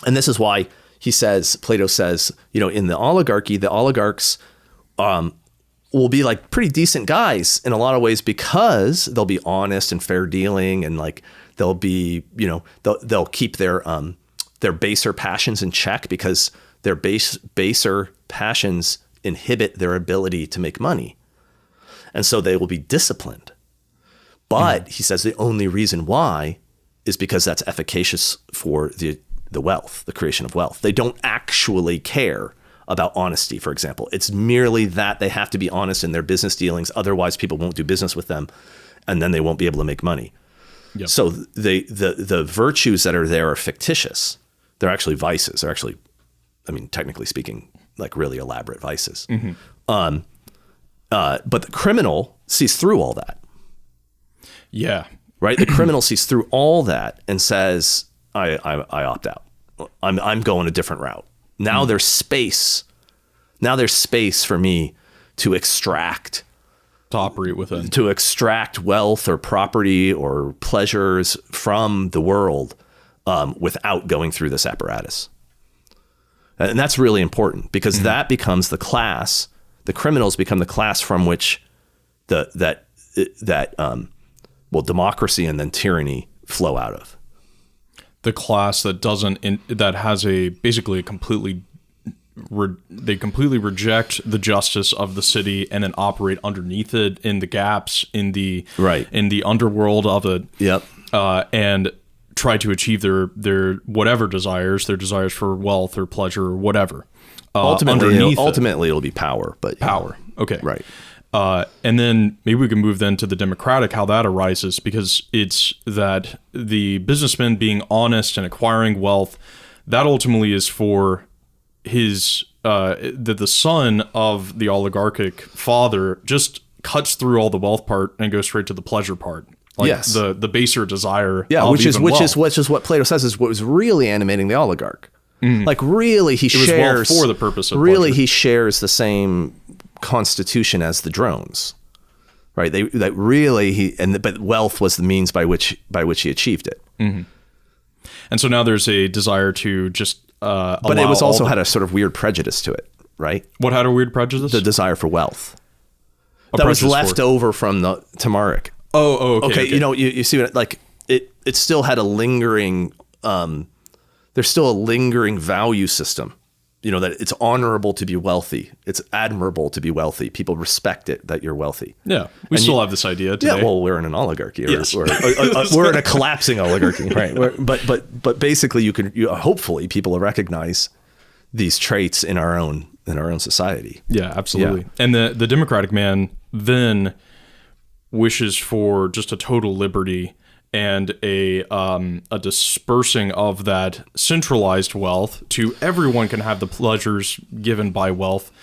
and this is why Plato says, in the oligarchy, the oligarchs will be like pretty decent guys in a lot of ways because they'll be honest and fair dealing, and like they'll be, they'll keep their baser passions in check because their baser passions inhibit their ability to make money. And so they will be disciplined. But he says the only reason why is because that's efficacious for the wealth, the creation of wealth. They don't actually care about honesty, for example. It's merely that they have to be honest in their business dealings. Otherwise, people won't do business with them, and then they won't be able to make money. Yep. So the virtues that are there are fictitious. They're actually vices. They're actually, I mean, technically speaking, like really elaborate vices. But the criminal sees through all that. Yeah. Right? The criminal sees through all that and says, I opt out. I'm going a different route. Now there's space. Now there's space for me to extract. To operate within. To extract wealth or property or pleasures from the world without going through this apparatus. And that's really important because that becomes the class. The criminals become the class from which democracy and then tyranny flow out of. The class that that has basically a completely they completely reject the justice of the city and then operate underneath it in the gaps in the underworld of it. Yep. And try to achieve their whatever desires, their desires for wealth or pleasure or whatever. Ultimately it'll be power, but power. Okay. Right. And then maybe we can move then to the democratic, how that arises, because it's that the businessman being honest and acquiring wealth, that ultimately is for his, the son of the oligarchic father just cuts through all the wealth part and goes straight to the pleasure part. Like yes. the baser desire. Yeah, of which is wealth. what Plato says is what was really animating the oligarch. Like really he shares for the purpose of really pleasure. He shares the same constitution as the drones. Right? But wealth was the means by which he achieved it. Mm-hmm. And so now there's a desire to just but it was also had a sort of weird prejudice to it, right? What had a weird prejudice? The desire for wealth. That was left over from the Timocracy. Okay. You know, you see what, like, it still had a lingering, there's still a lingering value system, you know, that it's honorable to be wealthy. It's admirable to be wealthy. People respect it that you're wealthy. Yeah. We still have this idea today. Yeah, well, we're in an oligarchy. Yes. We're in a collapsing oligarchy, right? But basically hopefully people will recognize these traits in our own society. Yeah, absolutely. Yeah. And the democratic man then wishes for just a total liberty and a dispersing of that centralized wealth to everyone can have the pleasures given by wealth,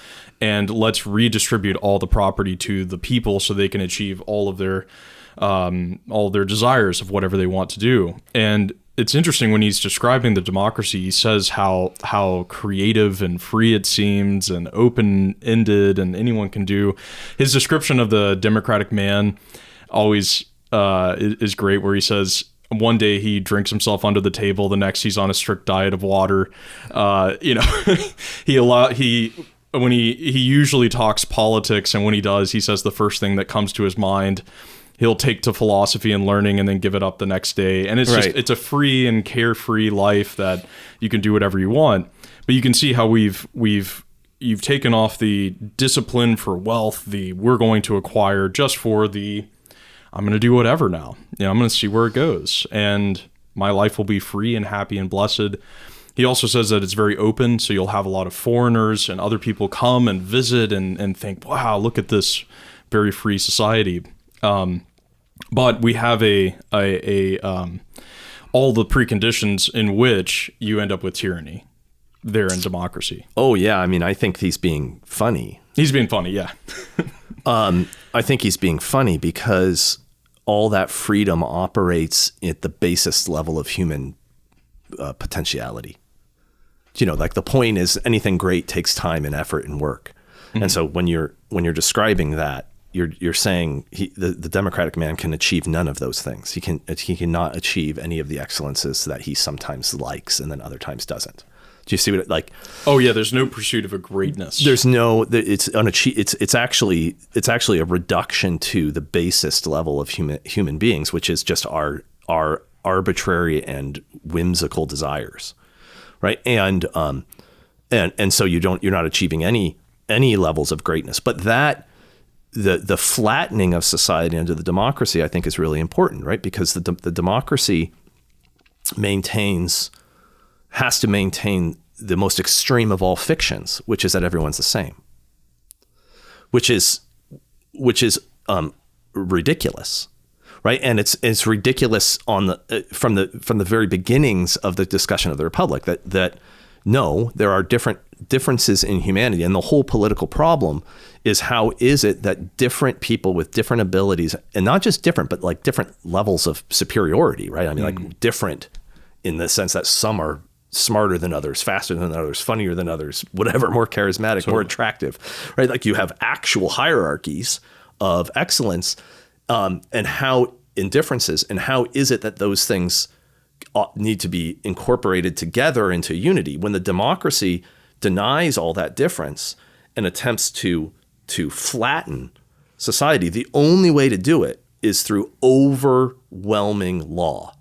and let's redistribute all the property to the people so they can achieve all of their desires of whatever they want to do. And it's interesting when he's describing the democracy, he says how creative and free it seems and open-ended and anyone can do. His description of the democratic man always is great, where he says one day he drinks himself under the table, the next he's on a strict diet of water. You know, he usually talks politics, and when he does, he says the first thing that comes to his mind. He'll take to philosophy and learning and then give it up the next day. And it's it's a free and carefree life that you can do whatever you want. But you can see how you've taken off the discipline for wealth, we're going to acquire just for I'm going to do whatever now. You know, I'm going to see where it goes. And my life will be free and happy and blessed. He also says that it's very open, so you'll have a lot of foreigners and other people come and visit and think, wow, look at this very free society. But we have all the preconditions in which you end up with tyranny there in democracy. Oh yeah, I mean, I think he's being funny. He's being funny, yeah. I think he's being funny because all that freedom operates at the basest level of human potentiality. You know, like the point is anything great takes time and effort and work. Mm-hmm. And so when you're describing that, you're saying the democratic man can achieve none of those things. He cannot achieve any of the excellences that he sometimes likes and then other times doesn't. Do you see what it like? Oh yeah, there's no pursuit of a greatness. There's no. It's actually a reduction to the basest level of human beings, which is just our arbitrary and whimsical desires, right? And so you're not achieving any levels of greatness, but that. The flattening of society under the democracy, I think, is really important, right? Because the democracy has to maintain the most extreme of all fictions, which is that everyone's the same, which is ridiculous, right? And it's ridiculous from the very beginnings of the discussion of the Republic that no, there are differences in humanity, and the whole political problem is how is it that different people with different abilities, and not just different, but like different levels of superiority, right? I mean, like different in the sense that some are smarter than others, faster than others, funnier than others, whatever, more charismatic, more attractive, right? Like you have actual hierarchies of excellence, and how in differences, and how is it that those things need to be incorporated together into unity when the democracy denies all that difference and attempts to flatten society. The only way to do it is through overwhelming law,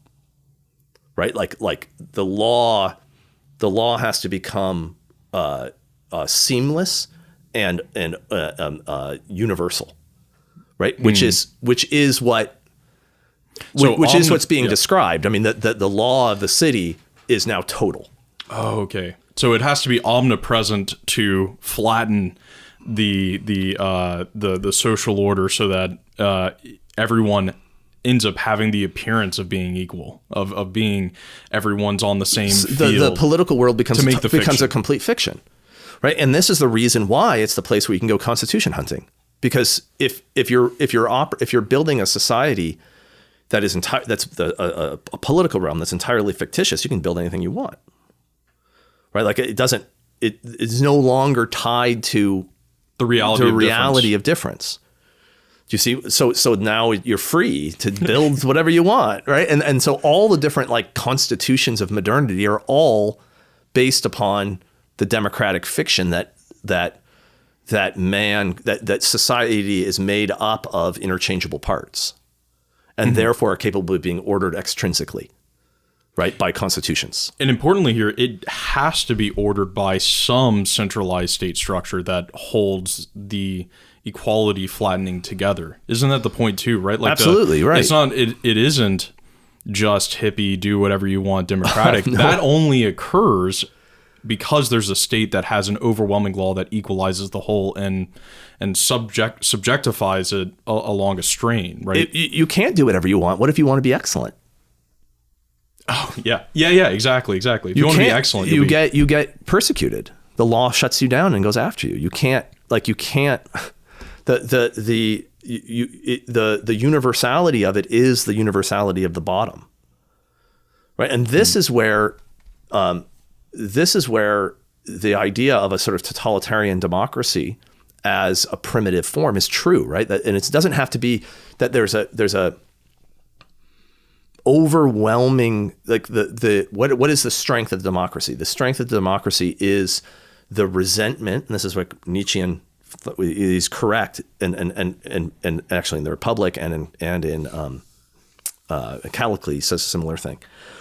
right? Like the law has to become seamless and universal, right? Which is what's being described. I mean, the law of the city is now total. Oh, okay. So it has to be omnipresent to flatten the social order so that everyone ends up having the appearance of being equal, of being everyone's on the same field. The political world becomes fiction. a complete fiction, right? And this is the reason why it's the place where you can go constitution hunting, because if you're building a society that is a political realm that's entirely fictitious, you can build anything you want, right? Like it's no longer tied to the reality of difference. Do you see? So now you're free to build whatever you want, right? And so all the different like constitutions of modernity are all based upon the democratic fiction that society is made up of interchangeable parts, and therefore are capable of being ordered extrinsically, right, by constitutions. And importantly here, it has to be ordered by some centralized state structure that holds the equality flattening together. Isn't that the point too, right? Like absolutely, right. It's not. It isn't just hippie, do whatever you want, democratic. No. That only occurs because there's a state that has an overwhelming law that equalizes the whole and subjectifies it along a strain, right? You can't do whatever you want. What if you want to be excellent? Oh yeah, exactly. If you want to be excellent, you get persecuted. The law shuts you down and goes after you. You can't. The universality of it is the universality of the bottom, right? And this is where the idea of a sort of totalitarian democracy as a primitive form is true, right? And it doesn't have to be that there's a overwhelming, like what is the strength of democracy? The strength of democracy is the resentment, and this is what Nietzschean is correct, and actually in the Republic and in Callicles says a similar thing,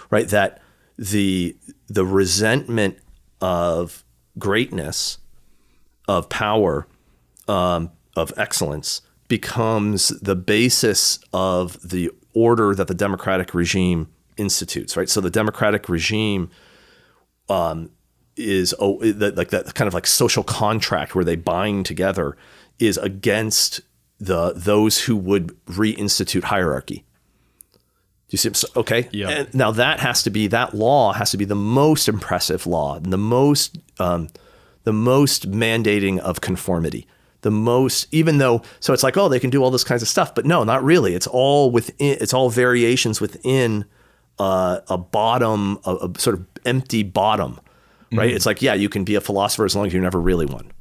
right? That the resentment of greatness, of power, of excellence becomes the basis of the order that the democratic regime institutes, right? So the democratic regime is like that kind of like social contract where they bind together is against those who would reinstitute hierarchy. Do you see? Okay. Yeah. And now that law has to be the most impressive law, and the most mandating of conformity, the most, even though, so it's like, oh, they can do all this kinds of stuff, but no, not really. It's all variations within a bottom, a sort of empty bottom. Right. Mm-hmm. It's like, yeah, you can be a philosopher as long as you're never really one.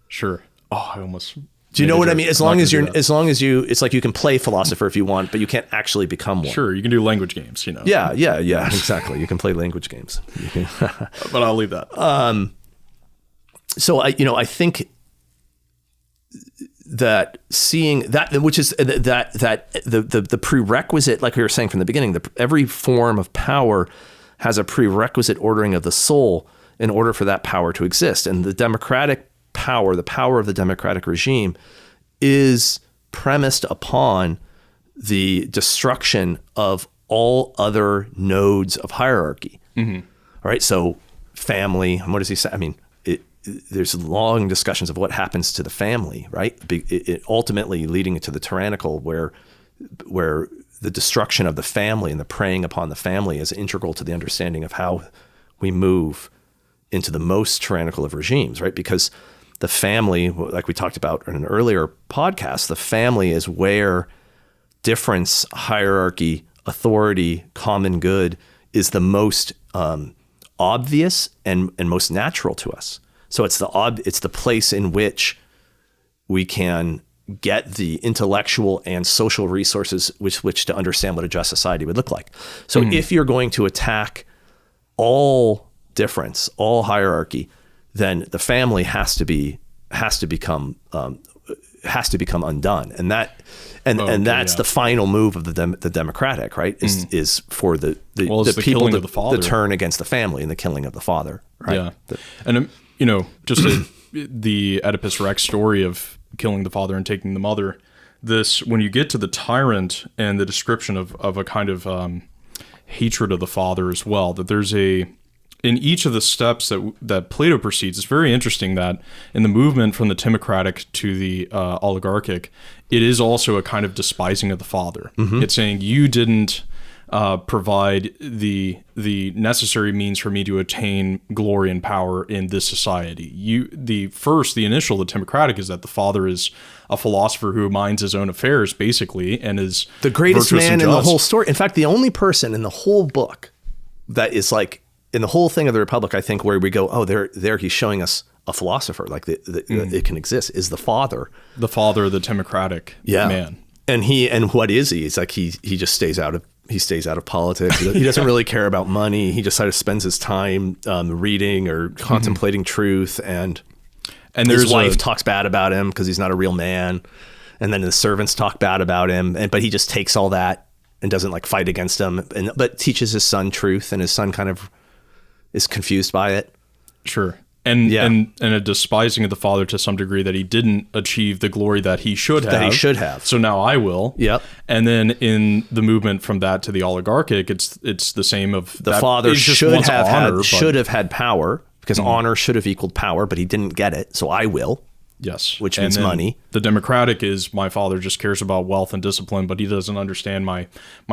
Sure. Oh, I almost. Do you know what I mean? As long as it's like you can play philosopher if you want, but you can't actually become one. Sure. You can do language games, you know? Yeah. Exactly. You can play language games. But I'll leave that. So I think that seeing that, which is that the prerequisite, like we were saying from the beginning, every form of power has a prerequisite ordering of the soul in order for that power to exist. And the democratic power, the power of the democratic regime, is premised upon the destruction of all other nodes of hierarchy. Mm-hmm. All right. So family, what does he say? I mean, there's long discussions of what happens to the family, right? It ultimately leading to the tyrannical, where the destruction of the family and the preying upon the family is integral to the understanding of how we move into the most tyrannical of regimes, right? Because the family, like we talked about in an earlier podcast, the family is where difference, hierarchy, authority, common good is the most obvious and most natural to us. So it's the place in which we can get the intellectual and social resources with which to understand what a just society would look like. So if you're going to attack all difference, all hierarchy, then the family has to become undone, and that's the final move of the democratic, right? Is for the people to turn against the family and the killing of the father, right? Yeah, and just the Oedipus Rex story of killing the father and taking the mother. This, when you get to the tyrant and the description of a kind of hatred of the father as well, that there's a in each of the steps that Plato proceeds, it's very interesting that in the movement from the Timocratic to the Oligarchic, it is also a kind of despising of the father. It's saying you didn't provide the necessary means for me to attain glory and power in this society. The initial, the Timocratic, is that the father is a philosopher who minds his own affairs, basically, and is the greatest man in the whole just. story. In fact, the only person in the whole book that is like, in the whole thing of the Republic, I think, where we go, oh, there he's showing us a philosopher, like it can exist, is the father. The father, the Timocratic man. And what is he? It's like he just stays out of politics. He doesn't really care about money. He just sort of spends his time reading or contemplating truth. And his wife talks bad about him because he's not a real man. And then the servants talk bad about him. But he just takes all that and doesn't like fight against them. But teaches his son truth, and his son kind of is confused by it. Sure. And a despising of the father to some degree, that he didn't achieve the glory that he should have. So now I will. Yep. And then in the movement from that to the oligarchic, it's the same of the father should have had power, because honor should have equaled power, but he didn't get it. So I will. Yes. Which means money. The democratic is my father just cares about wealth and discipline, but he doesn't understand my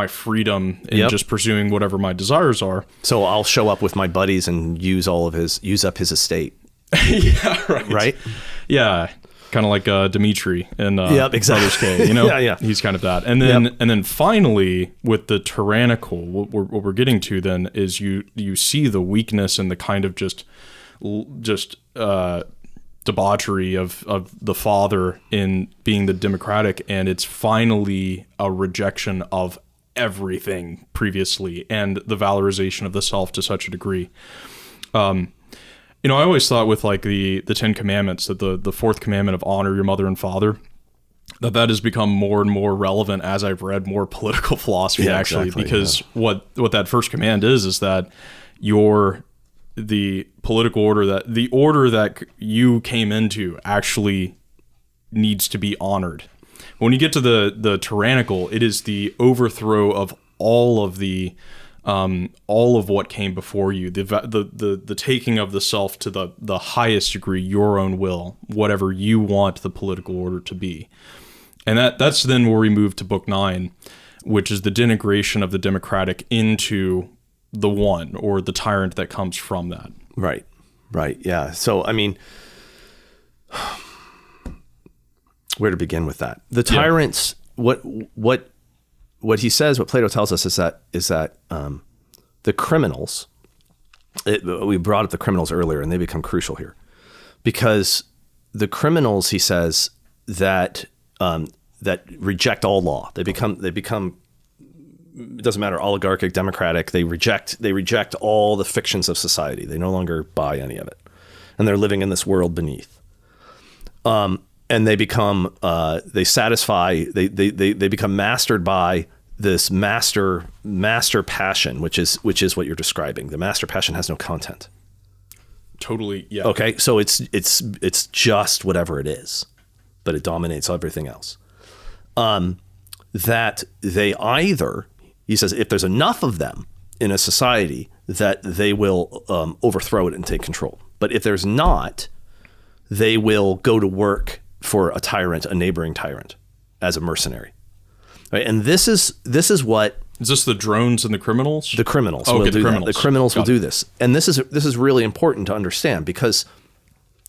freedom in just pursuing whatever my desires are. So I'll show up with my buddies and use up his estate. Yeah, right. Right? Yeah. Kind of like Dimitri in exactly. Brothers K, you know? Yeah. He's kind of that. And then finally, with the tyrannical, what we're getting to then is you see the weakness and the kind of just debauchery of the father in being the democratic, and it's finally a rejection of everything previously and the valorization of the self to such a degree. I always thought with like the 10 commandments, that the fourth commandment of honor your mother and father, that has become more and more relevant as I've read more political philosophy, because what that first command is that the political order, that the order that you came into actually needs to be honored. When you get to the tyrannical, it is the overthrow of all of what came before you, the taking of the self to the highest degree, your own will, whatever you want the political order to be. And that's then where we move to Book 9, which is the denigration of the democratic into the one, or the tyrant that comes from that. Right. Yeah. So, I mean, where to begin with that? The tyrants, what he says, what Plato tells us is that the criminals, we brought up the criminals earlier, and they become crucial here, because the criminals, he says, that reject all law. They become it doesn't matter, oligarchic, democratic, they reject all the fictions of society. They no longer buy any of it. And they're living in this world beneath. And they become they become mastered by this master passion, which is what you're describing. The master passion has no content. Totally, yeah. Okay, so it's just whatever it is, but it dominates everything else. That they either, he says, if there's enough of them in a society, that they will overthrow it and take control. But if there's not, they will go to work for a neighboring tyrant, as a mercenary. Right? And this is what... Is this the drones and the criminals? The criminals will do that. The criminals will do this. And this is really important to understand, because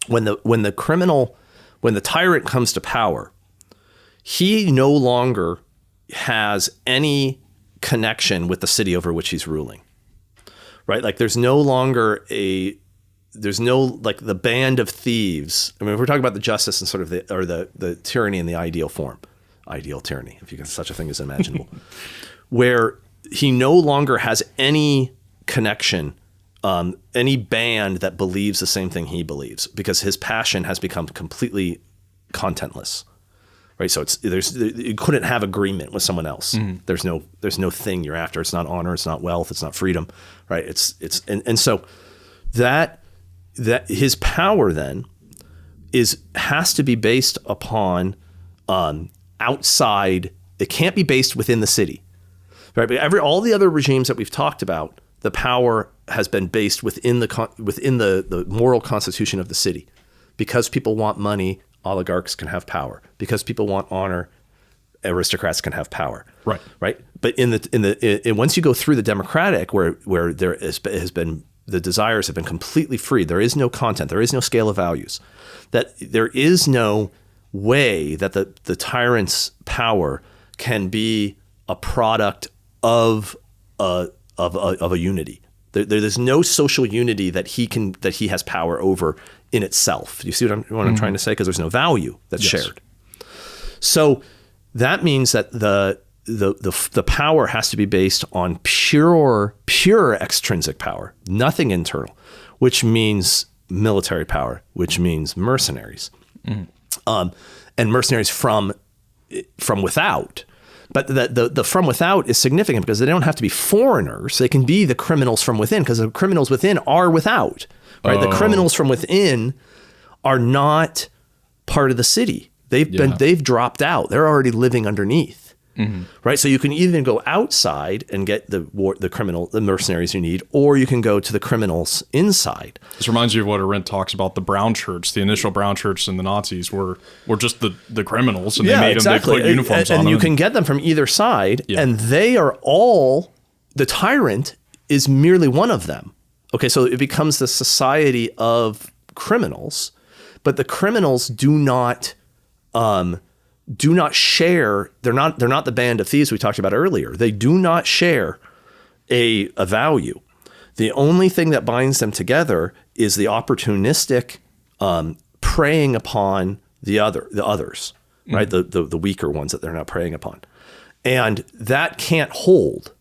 when the tyrant comes to power, he no longer has any connection with the city over which he's ruling, right? Like there's no like the band of thieves. I mean, if we're talking about the justice and sort of the tyranny in the ideal form, ideal tyranny, if you can, such a thing is imaginable, where he no longer has any connection, any band that believes the same thing he believes, because his passion has become completely contentless. Right, so you couldn't have agreement with someone else. Mm-hmm. There's no thing you're after. It's not honor. It's not wealth. It's not freedom. Right. And so that his power then has to be based upon outside. It can't be based within the city. Right. But all the other regimes that we've talked about, the power has been based within the moral constitution of the city. Because people want money, oligarchs can have power. Because people want honor, aristocrats can have power. Right. Right. But once you go through the democratic, where there has been the desires have been completely free, there is no content, there is no scale of values, that there is no way that the tyrant's power can be a product of a unity. There's no social unity that he has power over in itself. You see what I'm trying to say? Because there's no value that's shared. So that means that the power has to be based on pure extrinsic power, nothing internal, which means military power, which means mercenaries, and mercenaries from without. But the from without is significant because they don't have to be foreigners. They can be the criminals from within, because the criminals within are without. Right? The criminals from within are not part of the city. They've dropped out. They're already living underneath. Right. So you can even go outside and get the mercenaries you need, or you can go to the criminals inside. This reminds you of what Arendt talks about the Brown Shirts. The initial Brown Shirts and the Nazis were just the criminals, and they made them, they put uniforms on them. And you can get them from either side, and they are all, the tyrant is merely one of them. Okay, so it becomes the society of criminals, but the criminals do not share. They're not the band of thieves we talked about earlier. They do not share a value. The only thing that binds them together is the opportunistic preying upon the others, right? The weaker ones that they're not preying upon, and that can't hold,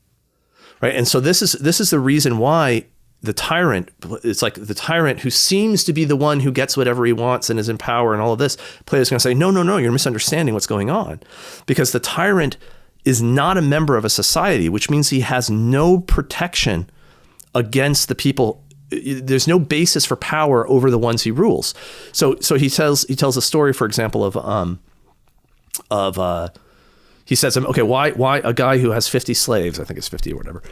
right? And so this is the reason why the tyrant, it's like the tyrant who seems to be the one who gets whatever he wants and is in power and all of this. Plato's going to say, no, you're misunderstanding what's going on, because the tyrant is not a member of a society, which means he has no protection against the people. There's no basis for power over the ones he rules. So he tells a story, for example, he says, okay, why a guy who has 50 slaves, I think it's 50 or whatever.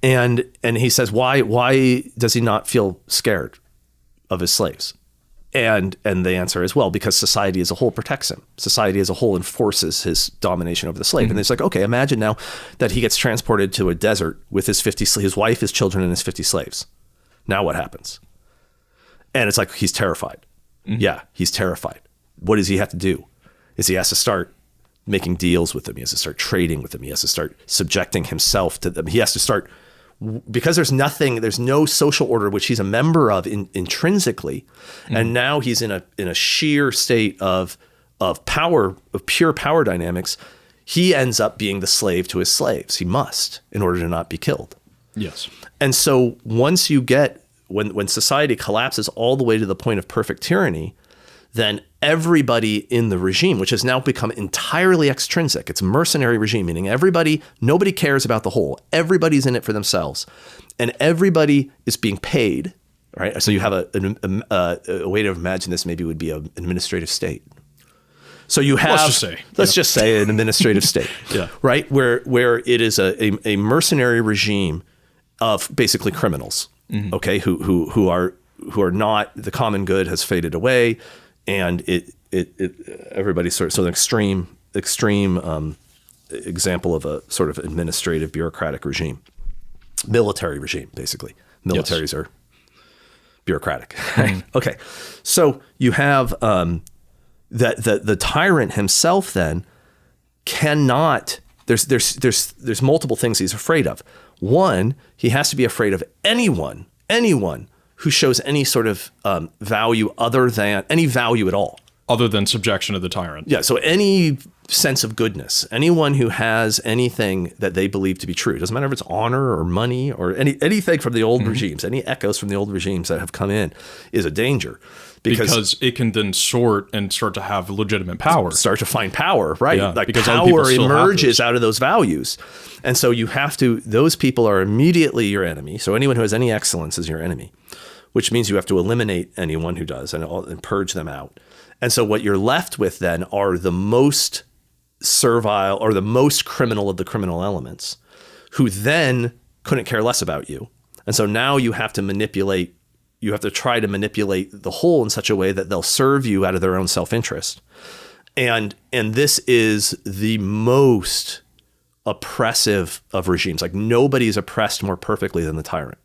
And he says, why does he not feel scared of his slaves? And the answer is, well, because society as a whole protects him. Society as a whole enforces his domination over the slave. And it's like, okay, imagine now that he gets transported to a desert with his wife, his children, and his 50 slaves. Now what happens? And it's like, he's terrified. Yeah, he's terrified. What does he have to do? He has to start making deals with them. He has to start trading with them. He has to start subjecting himself to them. He has to start, because there's no social order which he's a member of intrinsically, and now he's in a sheer state of power, of pure power dynamics. He ends up being the slave to his slaves. He must, in order to not be killed. Yes. And so once you get, when society collapses all the way to the point of perfect tyranny, then everybody in the regime, which has now become entirely extrinsic, it's a mercenary regime, meaning nobody cares about the whole. Everybody's in it for themselves, and everybody is being paid, right? So you have a way to imagine this maybe would be an administrative state. So you have, let's just say an administrative state, right? Where it is a mercenary regime of basically criminals, okay, who are not, the common good has faded away. And everybody's so an extreme example of a sort of administrative bureaucratic regime, military regime, basically. Militaries are bureaucratic. Okay, so you have the tyrant himself then cannot. There's multiple things he's afraid of. One, he has to be afraid of anyone who shows any sort of value other than any value at all. Other than subjection to the tyrant. Yeah, so any sense of goodness, anyone who has anything that they believe to be true, doesn't matter if it's honor or money or anything from the old regimes, any echoes from the old regimes that have come in, is a danger. Because it can then start to have legitimate power. Start to find power, right? Yeah, like because power emerges out of those values. And so you have to, those people are immediately your enemy. So anyone who has any excellence is your enemy, which means you have to eliminate anyone who does and purge them out. And so what you're left with then are the most servile or the most criminal of the criminal elements, who then couldn't care less about you. And so now you have to try to manipulate the whole in such a way that they'll serve you out of their own self-interest. And this is the most oppressive of regimes. Like, nobody's oppressed more perfectly than the tyrant.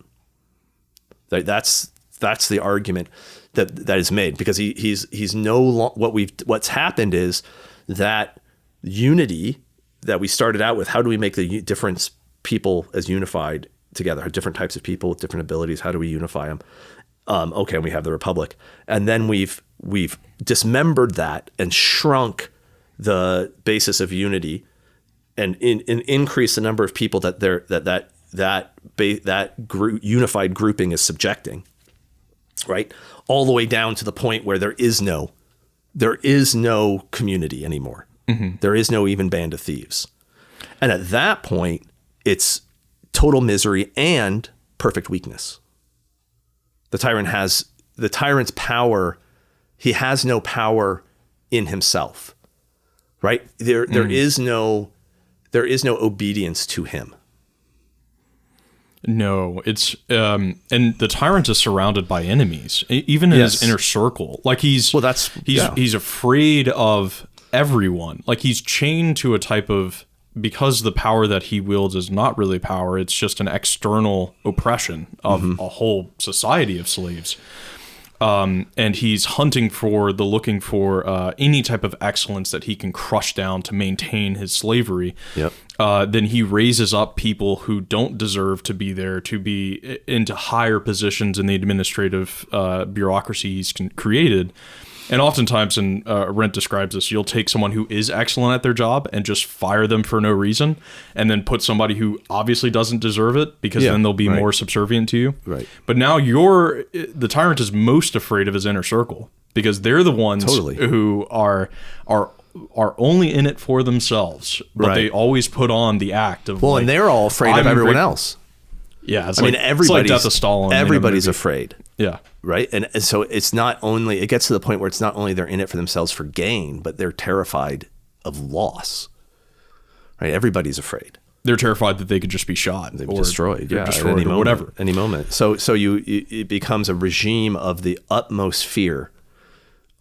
That's the argument that is made, because he's no what's happened is that unity that we started out with. How do we make the different people as unified together? Different types of people with different abilities. How do we unify them? Okay, and we have the Republic, and then we've dismembered that and shrunk the basis of unity, and increased the number of people that unified grouping is subjecting, right? All the way down to the point where there is no community anymore. Mm-hmm. There is no even band of thieves, and at that point, it's total misery and perfect weakness. The tyrant's power. He has no power in himself, right? There is no obedience to him. No, it's and the tyrant is surrounded by enemies, even in his inner circle. Like he's afraid of everyone. Like he's chained to a type of, because the power that he wields is not really power, it's just an external oppression of a whole society of slaves. And he's looking for any type of excellence that he can crush down to maintain his slavery. Yep. Then he raises up people who don't deserve to be there, to be into higher positions in the administrative bureaucracy he's created. And oftentimes, and Arendt describes this, you'll take someone who is excellent at their job and just fire them for no reason, and then put somebody who obviously doesn't deserve it, because then they'll be more subservient to you. Right. But now the tyrant is most afraid of his inner circle, because they're the ones who are only in it for themselves, but they always put on the act of and they're all afraid of everyone else. Yeah, everybody's like Death of Stalin. Everybody's afraid. Yeah. Right. And so it gets to the point where it's not only they're in it for themselves for gain, but they're terrified of loss. Right. Everybody's afraid. They're terrified that they could just be shot or destroyed. Yeah. Destroyed at any moment. So it becomes a regime of the utmost fear,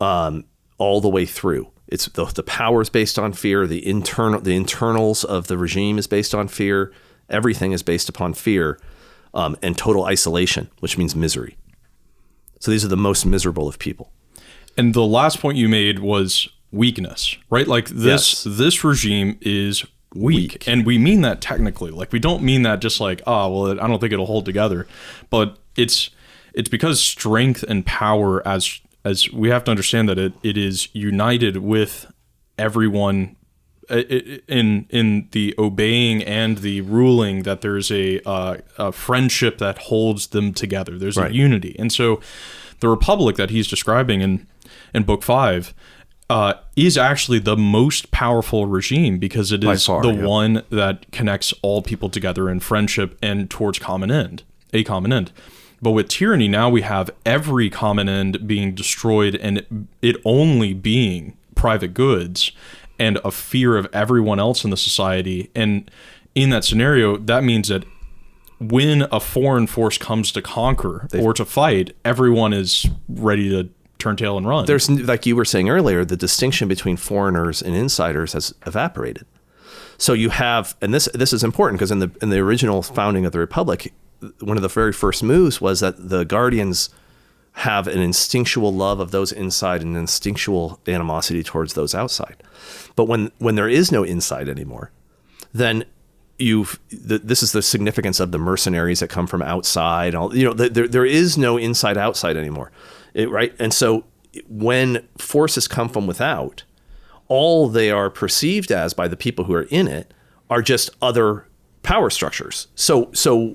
all the way through. It's the power is based on fear. The internals of the regime is based on fear. Everything is based upon fear, and total isolation, which means misery. So these are the most miserable of people. And the last point you made was weakness, right? Like this regime is weak. And we mean that technically. Like, we don't mean that just like, I don't think it'll hold together. But it's because strength and power, as we have to understand that it is united with everyone in the obeying and the ruling, that there's a friendship that holds them together. There's a unity. And so the Republic that he's describing in Book 5 is actually the most powerful regime, because it is one that connects all people together in friendship and towards a common end. But with tyranny, now we have every common end being destroyed, and it only being private goods and a fear of everyone else in the society. And in that scenario, that means that when a foreign force comes to conquer or to fight, everyone is ready to turn tail and run. There's, like you were saying earlier, the distinction between foreigners and insiders has evaporated. So you have, and this is important, because in the original founding of the Republic, one of the very first moves was that the Guardians have an instinctual love of those inside and an instinctual animosity towards those outside. But when there is no inside anymore, then this is the significance of the mercenaries that come from outside. There is no inside outside anymore, right? And so when forces come from without, all they are perceived as by the people who are in it are just other power structures. So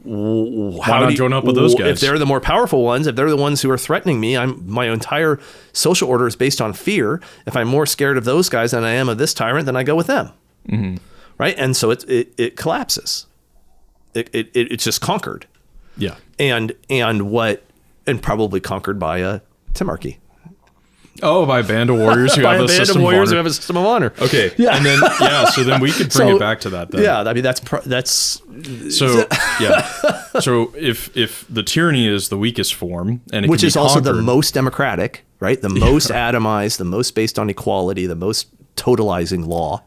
why not join up with those guys? If they're the more powerful ones, if they're the ones who are threatening me, my entire social order is based on fear. If I'm more scared of those guys than I am of this tyrant, then I go with them. Mm-hmm. Right? And so it collapses. It's just conquered. Yeah. And probably conquered by a Timocracy. Oh, by a band of warriors who have a system of honor. Who have a system of honor. Okay. Yeah. And then so then we could bring it back to that then. Yeah, I mean that's so So if the tyranny is the weakest form, and it which can is be also the conquered, most democratic, right? The most atomized, the most based on equality, the most totalizing law.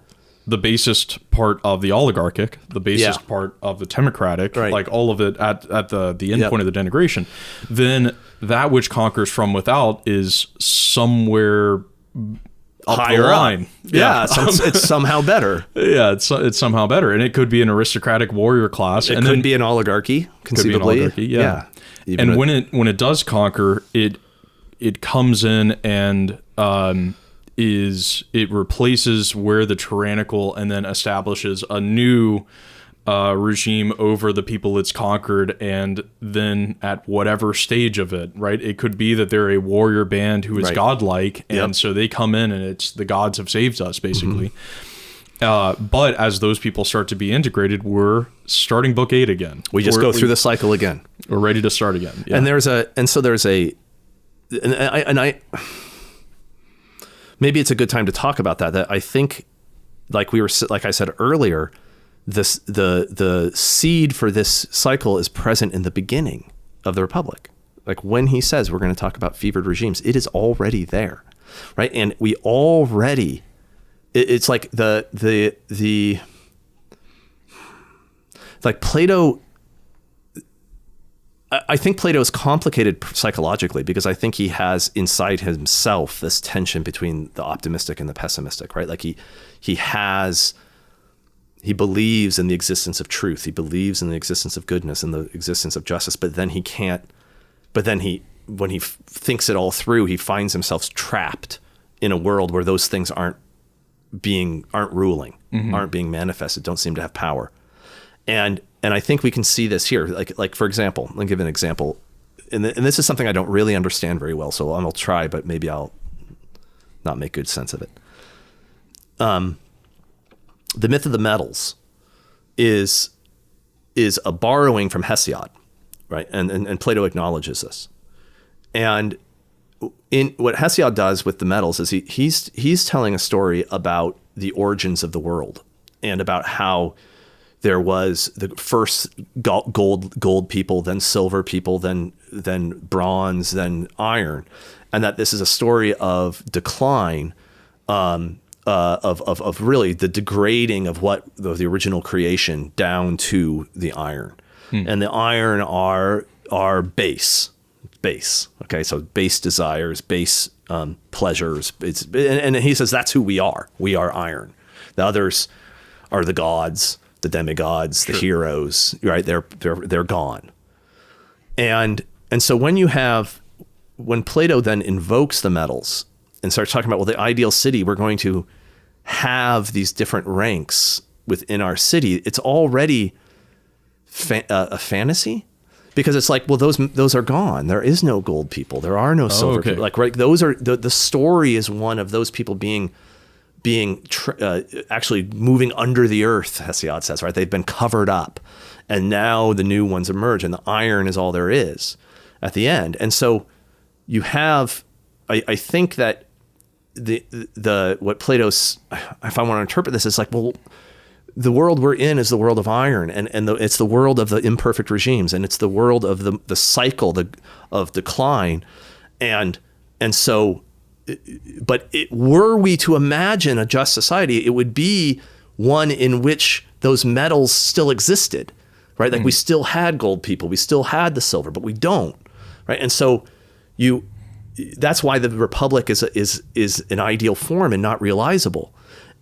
the basest part of the oligarchic, the basest part of the timocratic, Right. like all of it at the end point of the denigration, then that which conquers from without is somewhere up Higher the up. line. Yeah, it's somehow better. Yeah, it's somehow better, and it could be an aristocratic warrior class, It and could then be an oligarchy, conceivably. Could be an oligarchy, yeah. Even And when it does conquer, it comes in and it replaces where the tyrannical, and then establishes a new regime over the people it's conquered, and then at whatever stage of it, right? It could be that they're a warrior band who is Right. godlike, and so they come in and it's the gods have saved us, basically. But as those people start to be integrated, we're starting book 8 again. we just go through the cycle again. We're ready to start again. Yeah. And maybe it's a good time to talk about that. That I think, like I said earlier, the seed for this cycle is present in the beginning of the Republic. Like when he says we're going to talk about fevered regimes, it is already there, right? And we already, it's like like Plato. I think Plato is complicated psychologically because I think he has inside himself this tension between the optimistic and the pessimistic, right? Like he believes in the existence of truth. He believes in the existence of goodness and the existence of justice, but then when he thinks it all through, he finds himself trapped in a world where those things aren't ruling, aren't being manifested, don't seem to have power. And I think we can see this here. Like for example, let me give an example. And this is something I don't really understand very well, so I'll try, but maybe I'll not make good sense of it. The myth of the metals is a borrowing from Hesiod, right? And Plato acknowledges this. And in what Hesiod does with the metals is he's telling a story about the origins of the world and about how there was the first gold people, then silver people, then bronze, then iron, and that this is a story of decline, of really the degrading of what the original creation down to the iron, and the iron are base. Okay, so base desires, base pleasures. And he says that's who we are. We are iron. The others are the gods, the demigods, the heroes, right? They're gone. And so when Plato then invokes the metals and starts talking about, well, the ideal city, we're going to have these different ranks within our city. It's already a fantasy, because it's like, well, those are gone. There is no gold people. There are no silver people. Like, right, those are the story is one of those people being actually moving under the earth, Hesiod says, right? They've been covered up, and now the new ones emerge, and the iron is all there is at the end. And so you have, I think that what Plato's, if I want to interpret this, is like, well, the world we're in is the world of iron, and it's the world of the imperfect regimes, and it's the world of the cycle of decline, and so. But were we to imagine a just society, it would be one in which those metals still existed, right? Like we still had gold people, we still had the silver, but we don't, right? And so that's why the Republic is an ideal form and not realizable.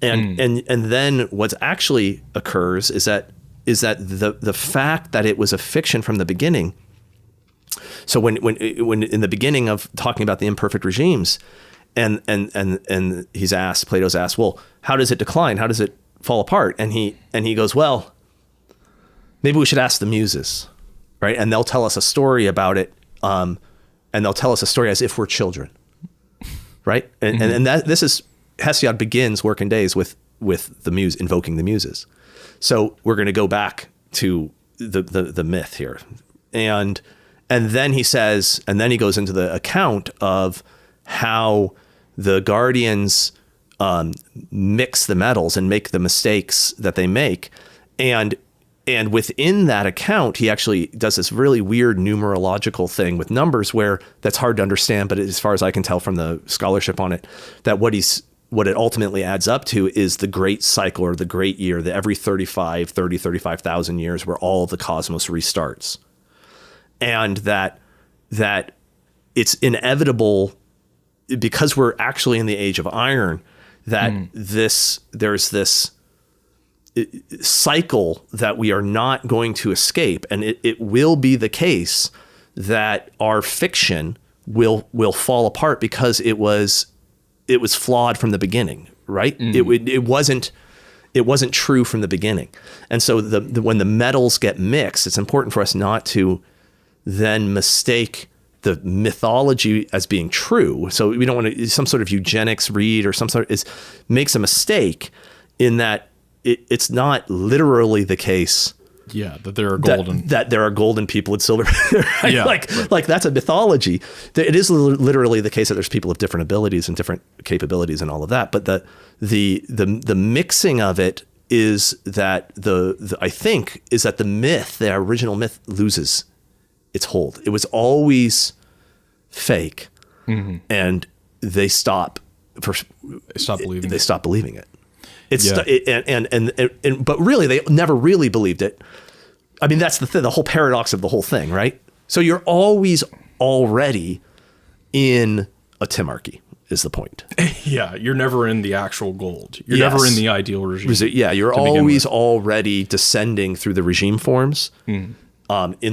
And then what actually occurs is that the fact that it was a fiction from the beginning. So when in the beginning of talking about the imperfect regimes, and Plato's asked, well, how does it decline? How does it fall apart? And he goes, well, maybe we should ask the Muses, right? And they'll tell us a story about it, and they'll tell us a story as if we're children, right? And that this is Hesiod begins Working Days with the muse invoking the Muses. So we're going to go back to the myth here, and then he says, and then he goes into the account of how the guardians mix the metals and make the mistakes that they make. And within that account, he actually does this really weird numerological thing with numbers where that's hard to understand. But as far as I can tell from the scholarship on it, that what it ultimately adds up to is the great cycle or the great year, that every 35,000 years where all of the cosmos restarts. And that it's inevitable, because we're actually in the age of iron, that there's this cycle that we are not going to escape. And it will be the case that our fiction will fall apart because it was flawed from the beginning, right? It wasn't true from the beginning. And so when the metals get mixed, it's important for us not to then mistake the mythology as being true. So we don't want to, some sort of eugenics read or some sort makes a mistake in that it's not literally the case. Yeah, that there are golden. That there are golden people with silver. Right? Yeah, like that's a mythology. It is literally the case that there's people of different abilities and different capabilities and all of that. But the mixing of it is that I think is that the original myth loses its hold. It was always fake, and they stop believing. They stop believing it. But really, they never really believed it. I mean, that's the whole paradox of the whole thing, right? So you're always already in a Timarchy, is the point. Yeah, you're never in the actual gold. You're never in the ideal regime. Yeah, you're always already descending through the regime forms in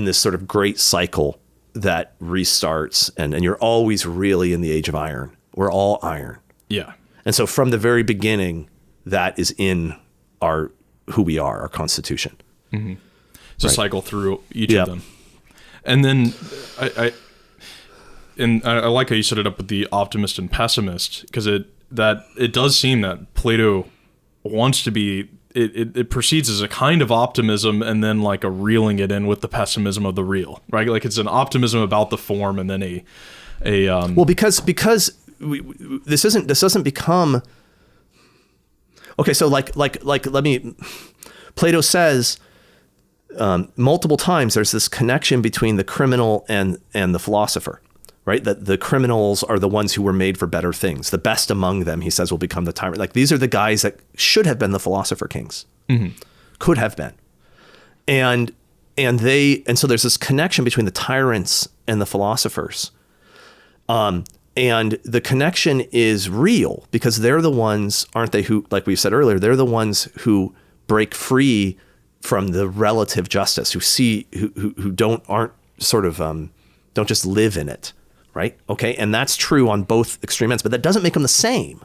this sort of great cycle that restarts, and you're always really in the age of iron. We're all iron. Yeah. And so from the very beginning, that is in who we are, our constitution. It's a cycle through each of them. And then I like how you set it up with the optimist and pessimist, because it does seem that Plato wants to be, it proceeds as a kind of optimism and then like a reeling it in with the pessimism of the real, right? Like it's an optimism about the form and then well, because this doesn't become okay. So Plato says multiple times there's this connection between the criminal and the philosopher, right? That the criminals are the ones who were made for better things. The best among them, he says, will become the tyrant. Like these are the guys that should have been the philosopher kings, could have been, and so there's this connection between the tyrants and the philosophers. And the connection is real because they're the ones, aren't they, who, like we said earlier, they're the ones who break free from the relative justice, who don't just live in it, right? Okay, and that's true on both extreme ends, but that doesn't make them the same,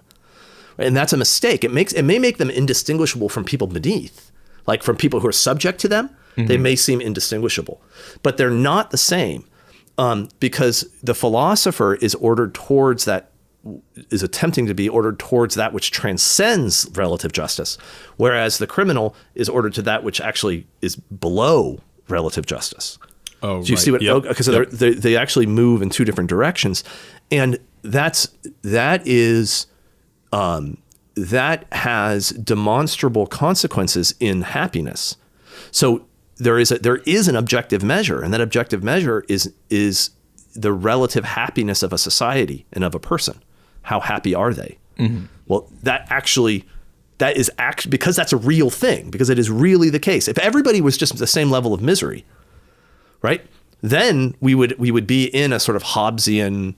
right? And that's a mistake. It may make them indistinguishable from people beneath, like from people who are subject to them. They may seem indistinguishable, but they're not the same. Because the philosopher is attempting to be ordered towards that which transcends relative justice, whereas the criminal is ordered to that which actually is below relative justice. Oh, do you see what? Because they actually move in two different directions, and that has demonstrable consequences in happiness. So there is an objective measure, and that objective measure is the relative happiness of a society and of a person. How happy are they? Well, that is because that's a real thing, because it is really the case. If everybody was just the same level of misery, right, then we would be in a sort of Hobbesian,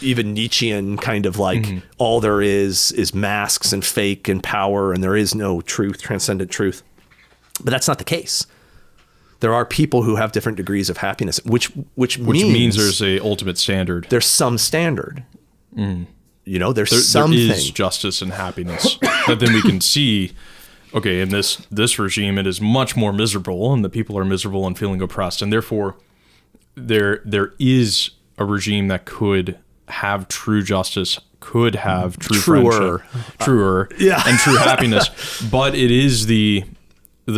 even Nietzschean kind of like all there is masks and fake and power, and there is no truth, transcendent truth. But that's not the case. There are people who have different degrees of happiness, which means there's a ultimate standard. There's some standard. There's something. There is justice and happiness. But then we can see, okay, in this regime, it is much more miserable, and the people are miserable and feeling oppressed, and therefore there is a regime that could have true justice, could have truer, and true happiness. But it is the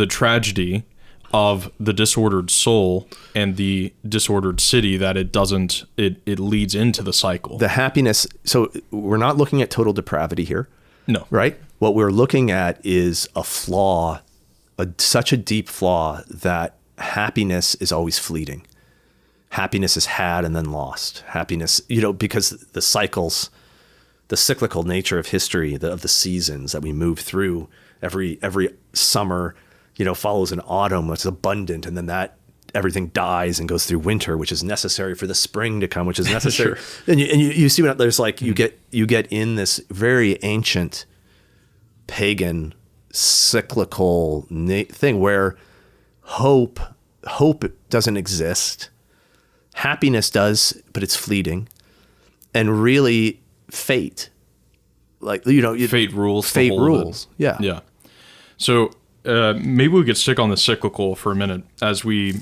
tragedy of the disordered soul and the disordered city that it leads into the cycle. The happiness. So we're not looking at total depravity here. No. Right? What we're looking at is a flaw, such a deep flaw that happiness is always fleeting. Happiness is had and then lost. Happiness, because the cycles, the cyclical nature of history, of the seasons that we move through, every summer, follows an autumn that's abundant, and then that everything dies and goes through winter, which is necessary for the spring to come, which is necessary. Sure. And you see what there's like, you get in this very ancient pagan cyclical thing where hope doesn't exist. Happiness does, but it's fleeting. And really fate, fate rules. Fate rules. Yeah. Yeah. So maybe we could stick on the cyclical for a minute as we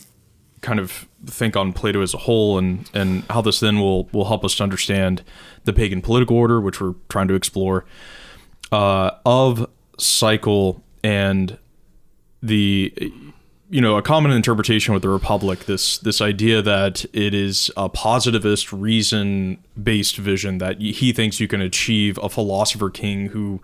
kind of think on Plato as a whole, and how this then will help us to understand the pagan political order, which we're trying to explore, of cycle and the, a common interpretation with the Republic, this idea that it is a positivist, reason-based vision that he thinks you can achieve a philosopher king who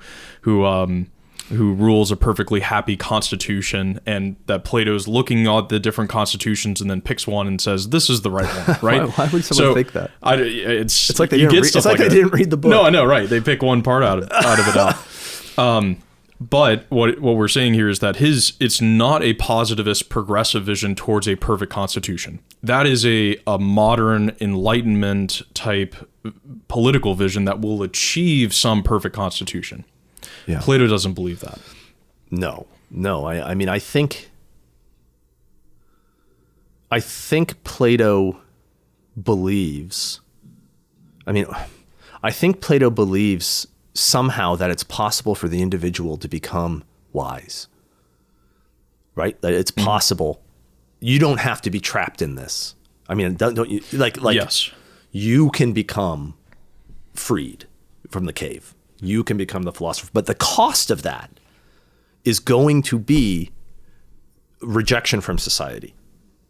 rules a perfectly happy constitution, and that Plato's looking at the different constitutions and then picks one and says, "This is the right one." Right? Why would someone think that? It's like they didn't read the book. No, I know, right? They pick one part out of it out. But what we're saying here is that it's not a positivist progressive vision towards a perfect constitution. That is a modern Enlightenment type political vision that will achieve some perfect constitution. Yeah. Plato doesn't believe that. No. I mean, I think Plato believes. I think Plato believes somehow that it's possible for the individual to become wise, right? That it's possible. You don't have to be trapped in this. I mean, don't you like yes. You can become freed from the cave. You can become the philosopher. But the cost of that is going to be rejection from society,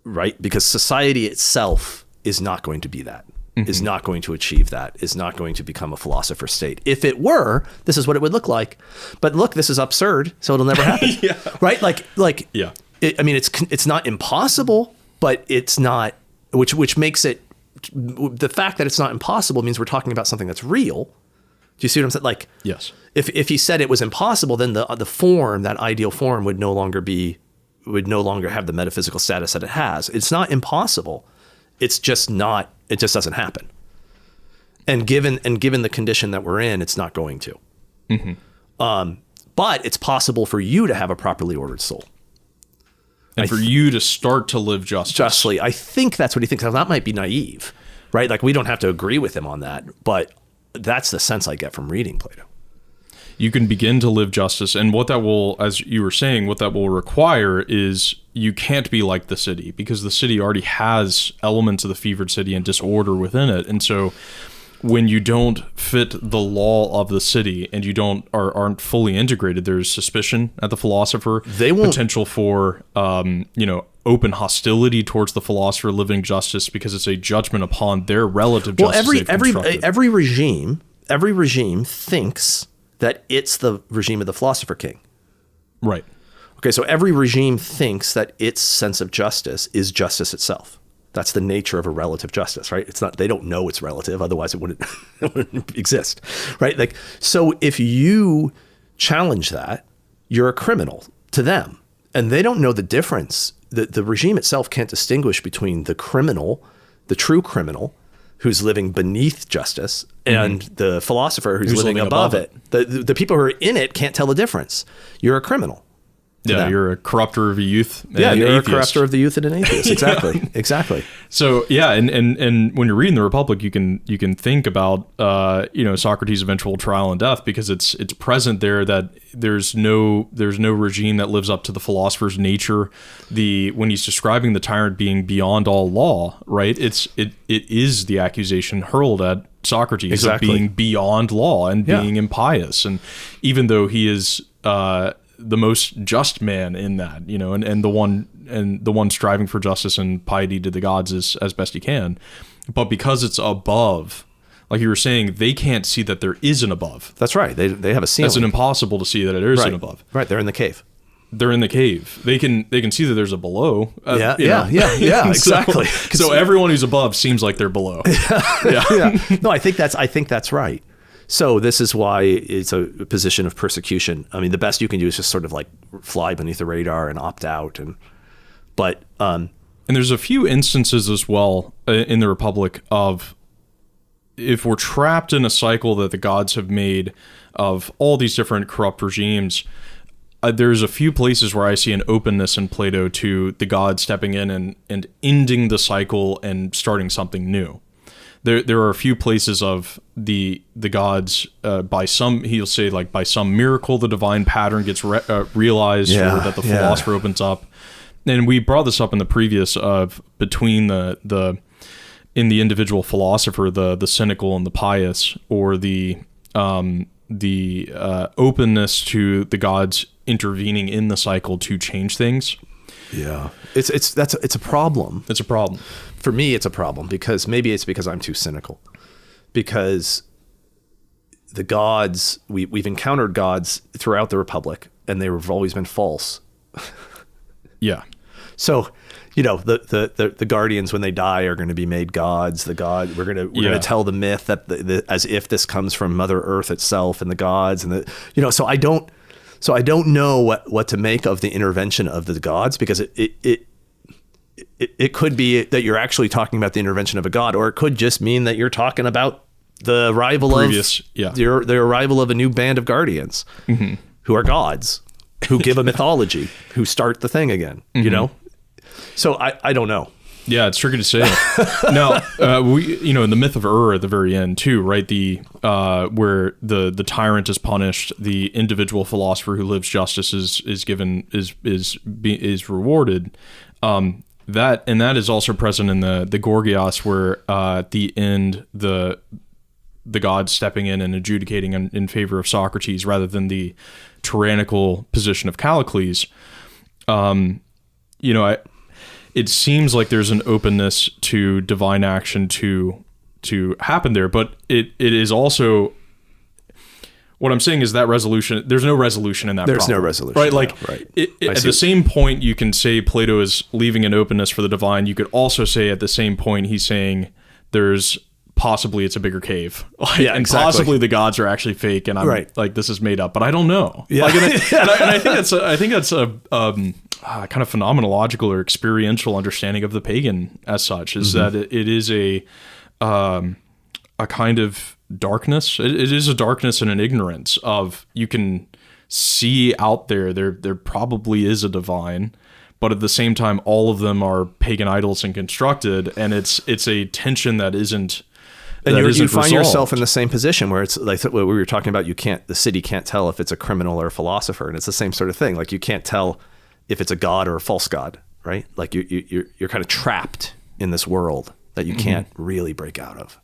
right? Because society itself is not going to be that. Is not going to achieve that, is not going to become a philosopher state. If it were, this is what it would look like. But look, this is absurd, so it'll never happen. Yeah. Right? Yeah. It's not impossible, but it's not, which makes it, the fact that it's not impossible means we're talking about something that's real. Do you see what I'm saying? Like, yes. If he said it was impossible, then the form, that ideal form would no longer have the metaphysical status that it has. It's not impossible. It's just not, it just doesn't happen. And given the condition that we're in, it's not going to. But it's possible for you to have a properly ordered soul. And for you to start to live justly. I think that's what he thinks. Now, that might be naive, right? Like, we don't have to agree with him on that, but that's the sense I get from reading Plato. You can begin to live justice, and what that will, as you were saying, what that will require is you can't be like the city, because the city already has elements of the fevered city and disorder within it. And so when you don't fit the law of the city and you aren't fully integrated, there's suspicion at the philosopher, potential for open hostility towards the philosopher living justice, because it's a judgment upon their relative justice. Well, every regime thinks that it's the regime of the philosopher king. Right. Okay, so every regime thinks that its sense of justice is justice itself. That's the nature of a relative justice, right? It's not, they don't know it's relative, otherwise it wouldn't exist, right? Like, so if you challenge that, you're a criminal to them, and they don't know the difference. The regime itself can't distinguish between the criminal, the true criminal, who's living beneath justice, and the philosopher who's living above it. The people who are in it can't tell the difference. You're a criminal. Yeah, you're a corrupter of a youth. And you're atheist. A corrupter of the youth and an atheist. Exactly, exactly. So yeah, and when you're reading the Republic, you can think about Socrates' eventual trial and death, because it's present there that there's no regime that lives up to the philosopher's nature. When he's describing the tyrant being beyond all law, right? It is the accusation hurled at Socrates of being beyond law and being impious, and even though he is the most just man in that, and the one the one striving for justice and piety to the gods as best he can. But because it's above, like you were saying, they can't see that there is an above. That's right. They have a ceiling. It's impossible to see that there is an above. Right. They're in the cave. They're in the cave. They can see that there's a below. Yeah, exactly. So everyone who's above seems like they're below. Yeah. No, I think that's right. So this is why it's a position of persecution. I mean, the best you can do is just sort of like fly beneath the radar and opt out. And there's a few instances as well in the Republic of, if we're trapped in a cycle that the gods have made of all these different corrupt regimes, there's a few places where I see an openness in Plato to the gods stepping in and ending the cycle and starting something new. There are a few places of the gods, by some, he'll say, like, by some miracle the divine pattern gets realized, or that the philosopher opens up. And we brought this up in the previous of between in the individual philosopher, the cynical and the pious, or the openness to the gods intervening in the cycle to change things. Yeah, it's a problem. It's a problem. For me, it's a problem because maybe it's because I'm too cynical. Because the gods, we've encountered gods throughout the Republic, and they've always been false. Yeah. So, the guardians, when they die, are going to be made gods. We're going to tell the myth that as if this comes from Mother Earth itself and the gods, and So I don't know what to make of the intervention of the gods, because it could be that you're actually talking about the intervention of a god, or it could just mean that you're talking about the arrival the arrival of a new band of guardians who are gods, who give a mythology, who start the thing again. So I don't know. Yeah, it's tricky to say. Now, in the myth of at the very end too, right? Where the tyrant is punished, the individual philosopher who lives justice is rewarded. That is also present in the Gorgias, where at the end the gods stepping in and adjudicating in favor of Socrates rather than the tyrannical position of Callicles. It seems like there's an openness to divine action to happen there, but it is also, what I'm saying is that resolution, there's no resolution in that There's problem, no resolution. right? Like, right. At the same point, you can say Plato is leaving an openness for the divine. You could also say at the same point, he's saying there's possibly it's a bigger cave. And possibly the gods are actually fake, and I'm like, this is made up, but I don't know. Yeah. I think that's a kind of phenomenological or experiential understanding of the pagan as such, is that it is a kind of darkness. It is a darkness and an ignorance of, you can see out there probably is a divine, but at the same time, all of them are pagan idols and constructed, and it's a tension that isn't. And you find yourself in the same position where it's like what we were talking about. The city can't tell if it's a criminal or a philosopher, and it's the same sort of thing. Like, you can't tell if it's a god or a false god, right? Like, you're kind of trapped in this world that you can't really break out of.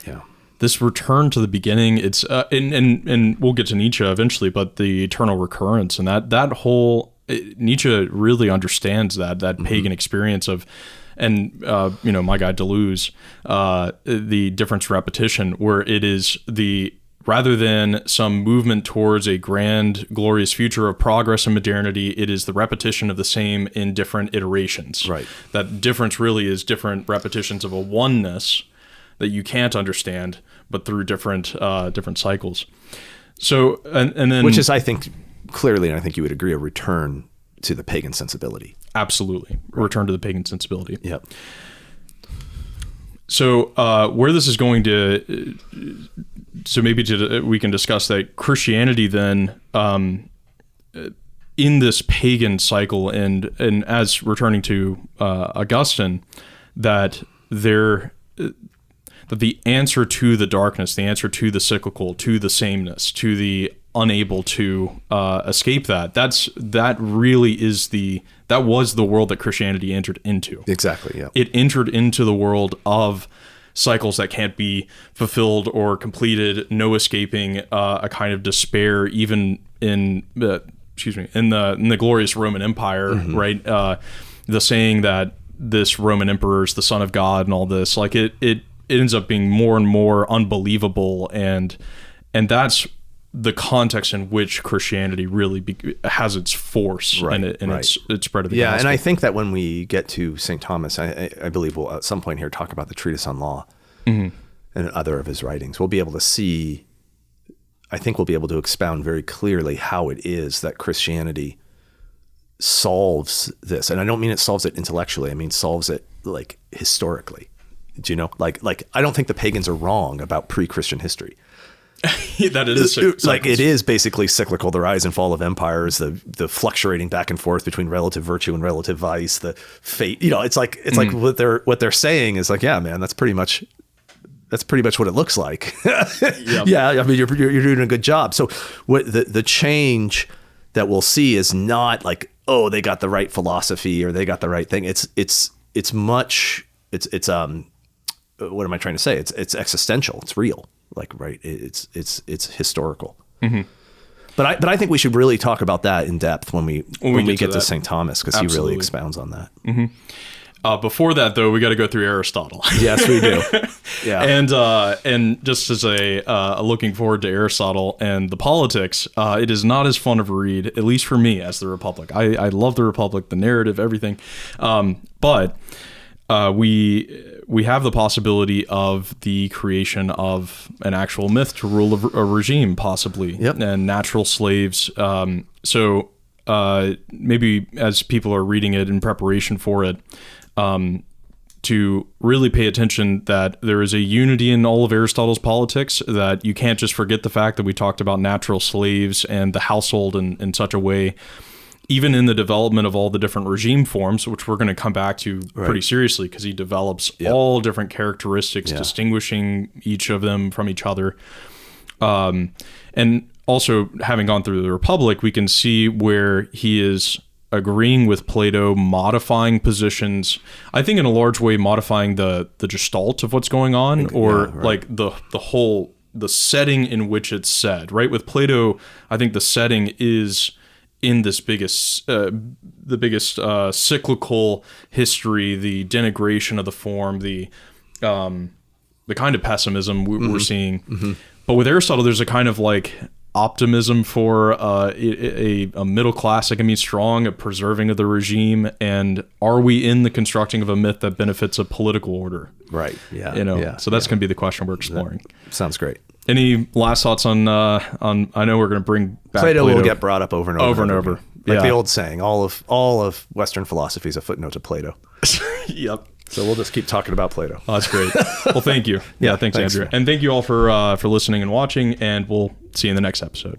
Yeah. This return to the beginning, it's and we'll get to Nietzsche eventually, but the eternal recurrence, and that whole Nietzsche really understands that pagan experience of. And, my guy Deleuze, the difference repetition, where it is rather than some movement towards a grand, glorious future of progress and modernity, it is the repetition of the same in different iterations. Right. That difference really is different repetitions of a oneness that you can't understand, but through different cycles. So, and then... Which is, I think, clearly, and I think you would agree, a return to the pagan sensibility. Absolutely. Return to the pagan sensibility. Yep. So where this is going to, we can discuss that Christianity then, in this pagan cycle, and as returning to Augustine, that the answer to the darkness, the answer to the cyclical, to the sameness, to the unable to escape that was the world that Christianity entered into. Exactly. Yeah. It entered into the world of cycles that can't be fulfilled or completed, no escaping, a kind of despair, even in in the glorious Roman Empire, right? The saying that this Roman emperor is the son of God and all this, like it ends up being more and more unbelievable, and that's the context in which Christianity really has its force and its spread of the gospel. And I think that when we get to St. Thomas, I believe we'll at some point here talk about the Treatise on Law and other of his writings. We'll be able to see, I think we'll be able to expound very clearly how it is that Christianity solves this. And I don't mean it solves it intellectually. I mean solves it like historically. Do you know? Like I don't think the pagans are wrong about pre-Christian history. That it is like it is basically cyclical. The rise and fall of empires, the fluctuating back and forth between relative virtue and relative vice, the fate. You know, it's like what they're saying is like, yeah, man, that's pretty much what it looks like. Yeah, I mean, you're doing a good job. So what the change that we'll see is not like, oh, they got the right philosophy or they got the right thing. It's what am I trying to say? It's existential. It's real. Like, right. It's historical. But I think we should really talk about that in depth when we get to St. Thomas, because he really expounds on that. Before that, though, we got to go through Aristotle. Yes, we do. Yeah. And just as a looking forward to Aristotle and the politics, it is not as fun of a read, at least for me, as the Republic. I love the Republic, the narrative, everything. But we have the possibility of the creation of an actual myth to rule a regime, possibly, and natural slaves. So maybe as people are reading it in preparation for it, to really pay attention that there is a unity in all of Aristotle's politics, that you can't just forget the fact that we talked about natural slaves and the household in such a way, even in the development of all the different regime forms, which we're going to come back to pretty seriously, because he develops all different characteristics, distinguishing each of them from each other. And also, having gone through the Republic, we can see where he is agreeing with Plato, modifying positions, I think in a large way modifying the gestalt of what's going on, like the setting in which it's said, right? With Plato, I think the setting is in this biggest cyclical history, the denigration of the form, the kind of pessimism we're seeing. But with Aristotle, there's a kind of like optimism for a middle class that can be strong, a preserving of the regime, and are we in the constructing of a myth that benefits a political order? Right. Yeah. So that's going to be the question we're exploring. That sounds great. Any last thoughts on I know we're going to bring back Plato will get brought up over and over. Over. Like the old saying, all of Western philosophy is a footnote to Plato. Yep. So we'll just keep talking about Plato. Oh, that's great. Well, thank you. Thanks, Andrew. And thank you all for listening and watching, and we'll see you in the next episode.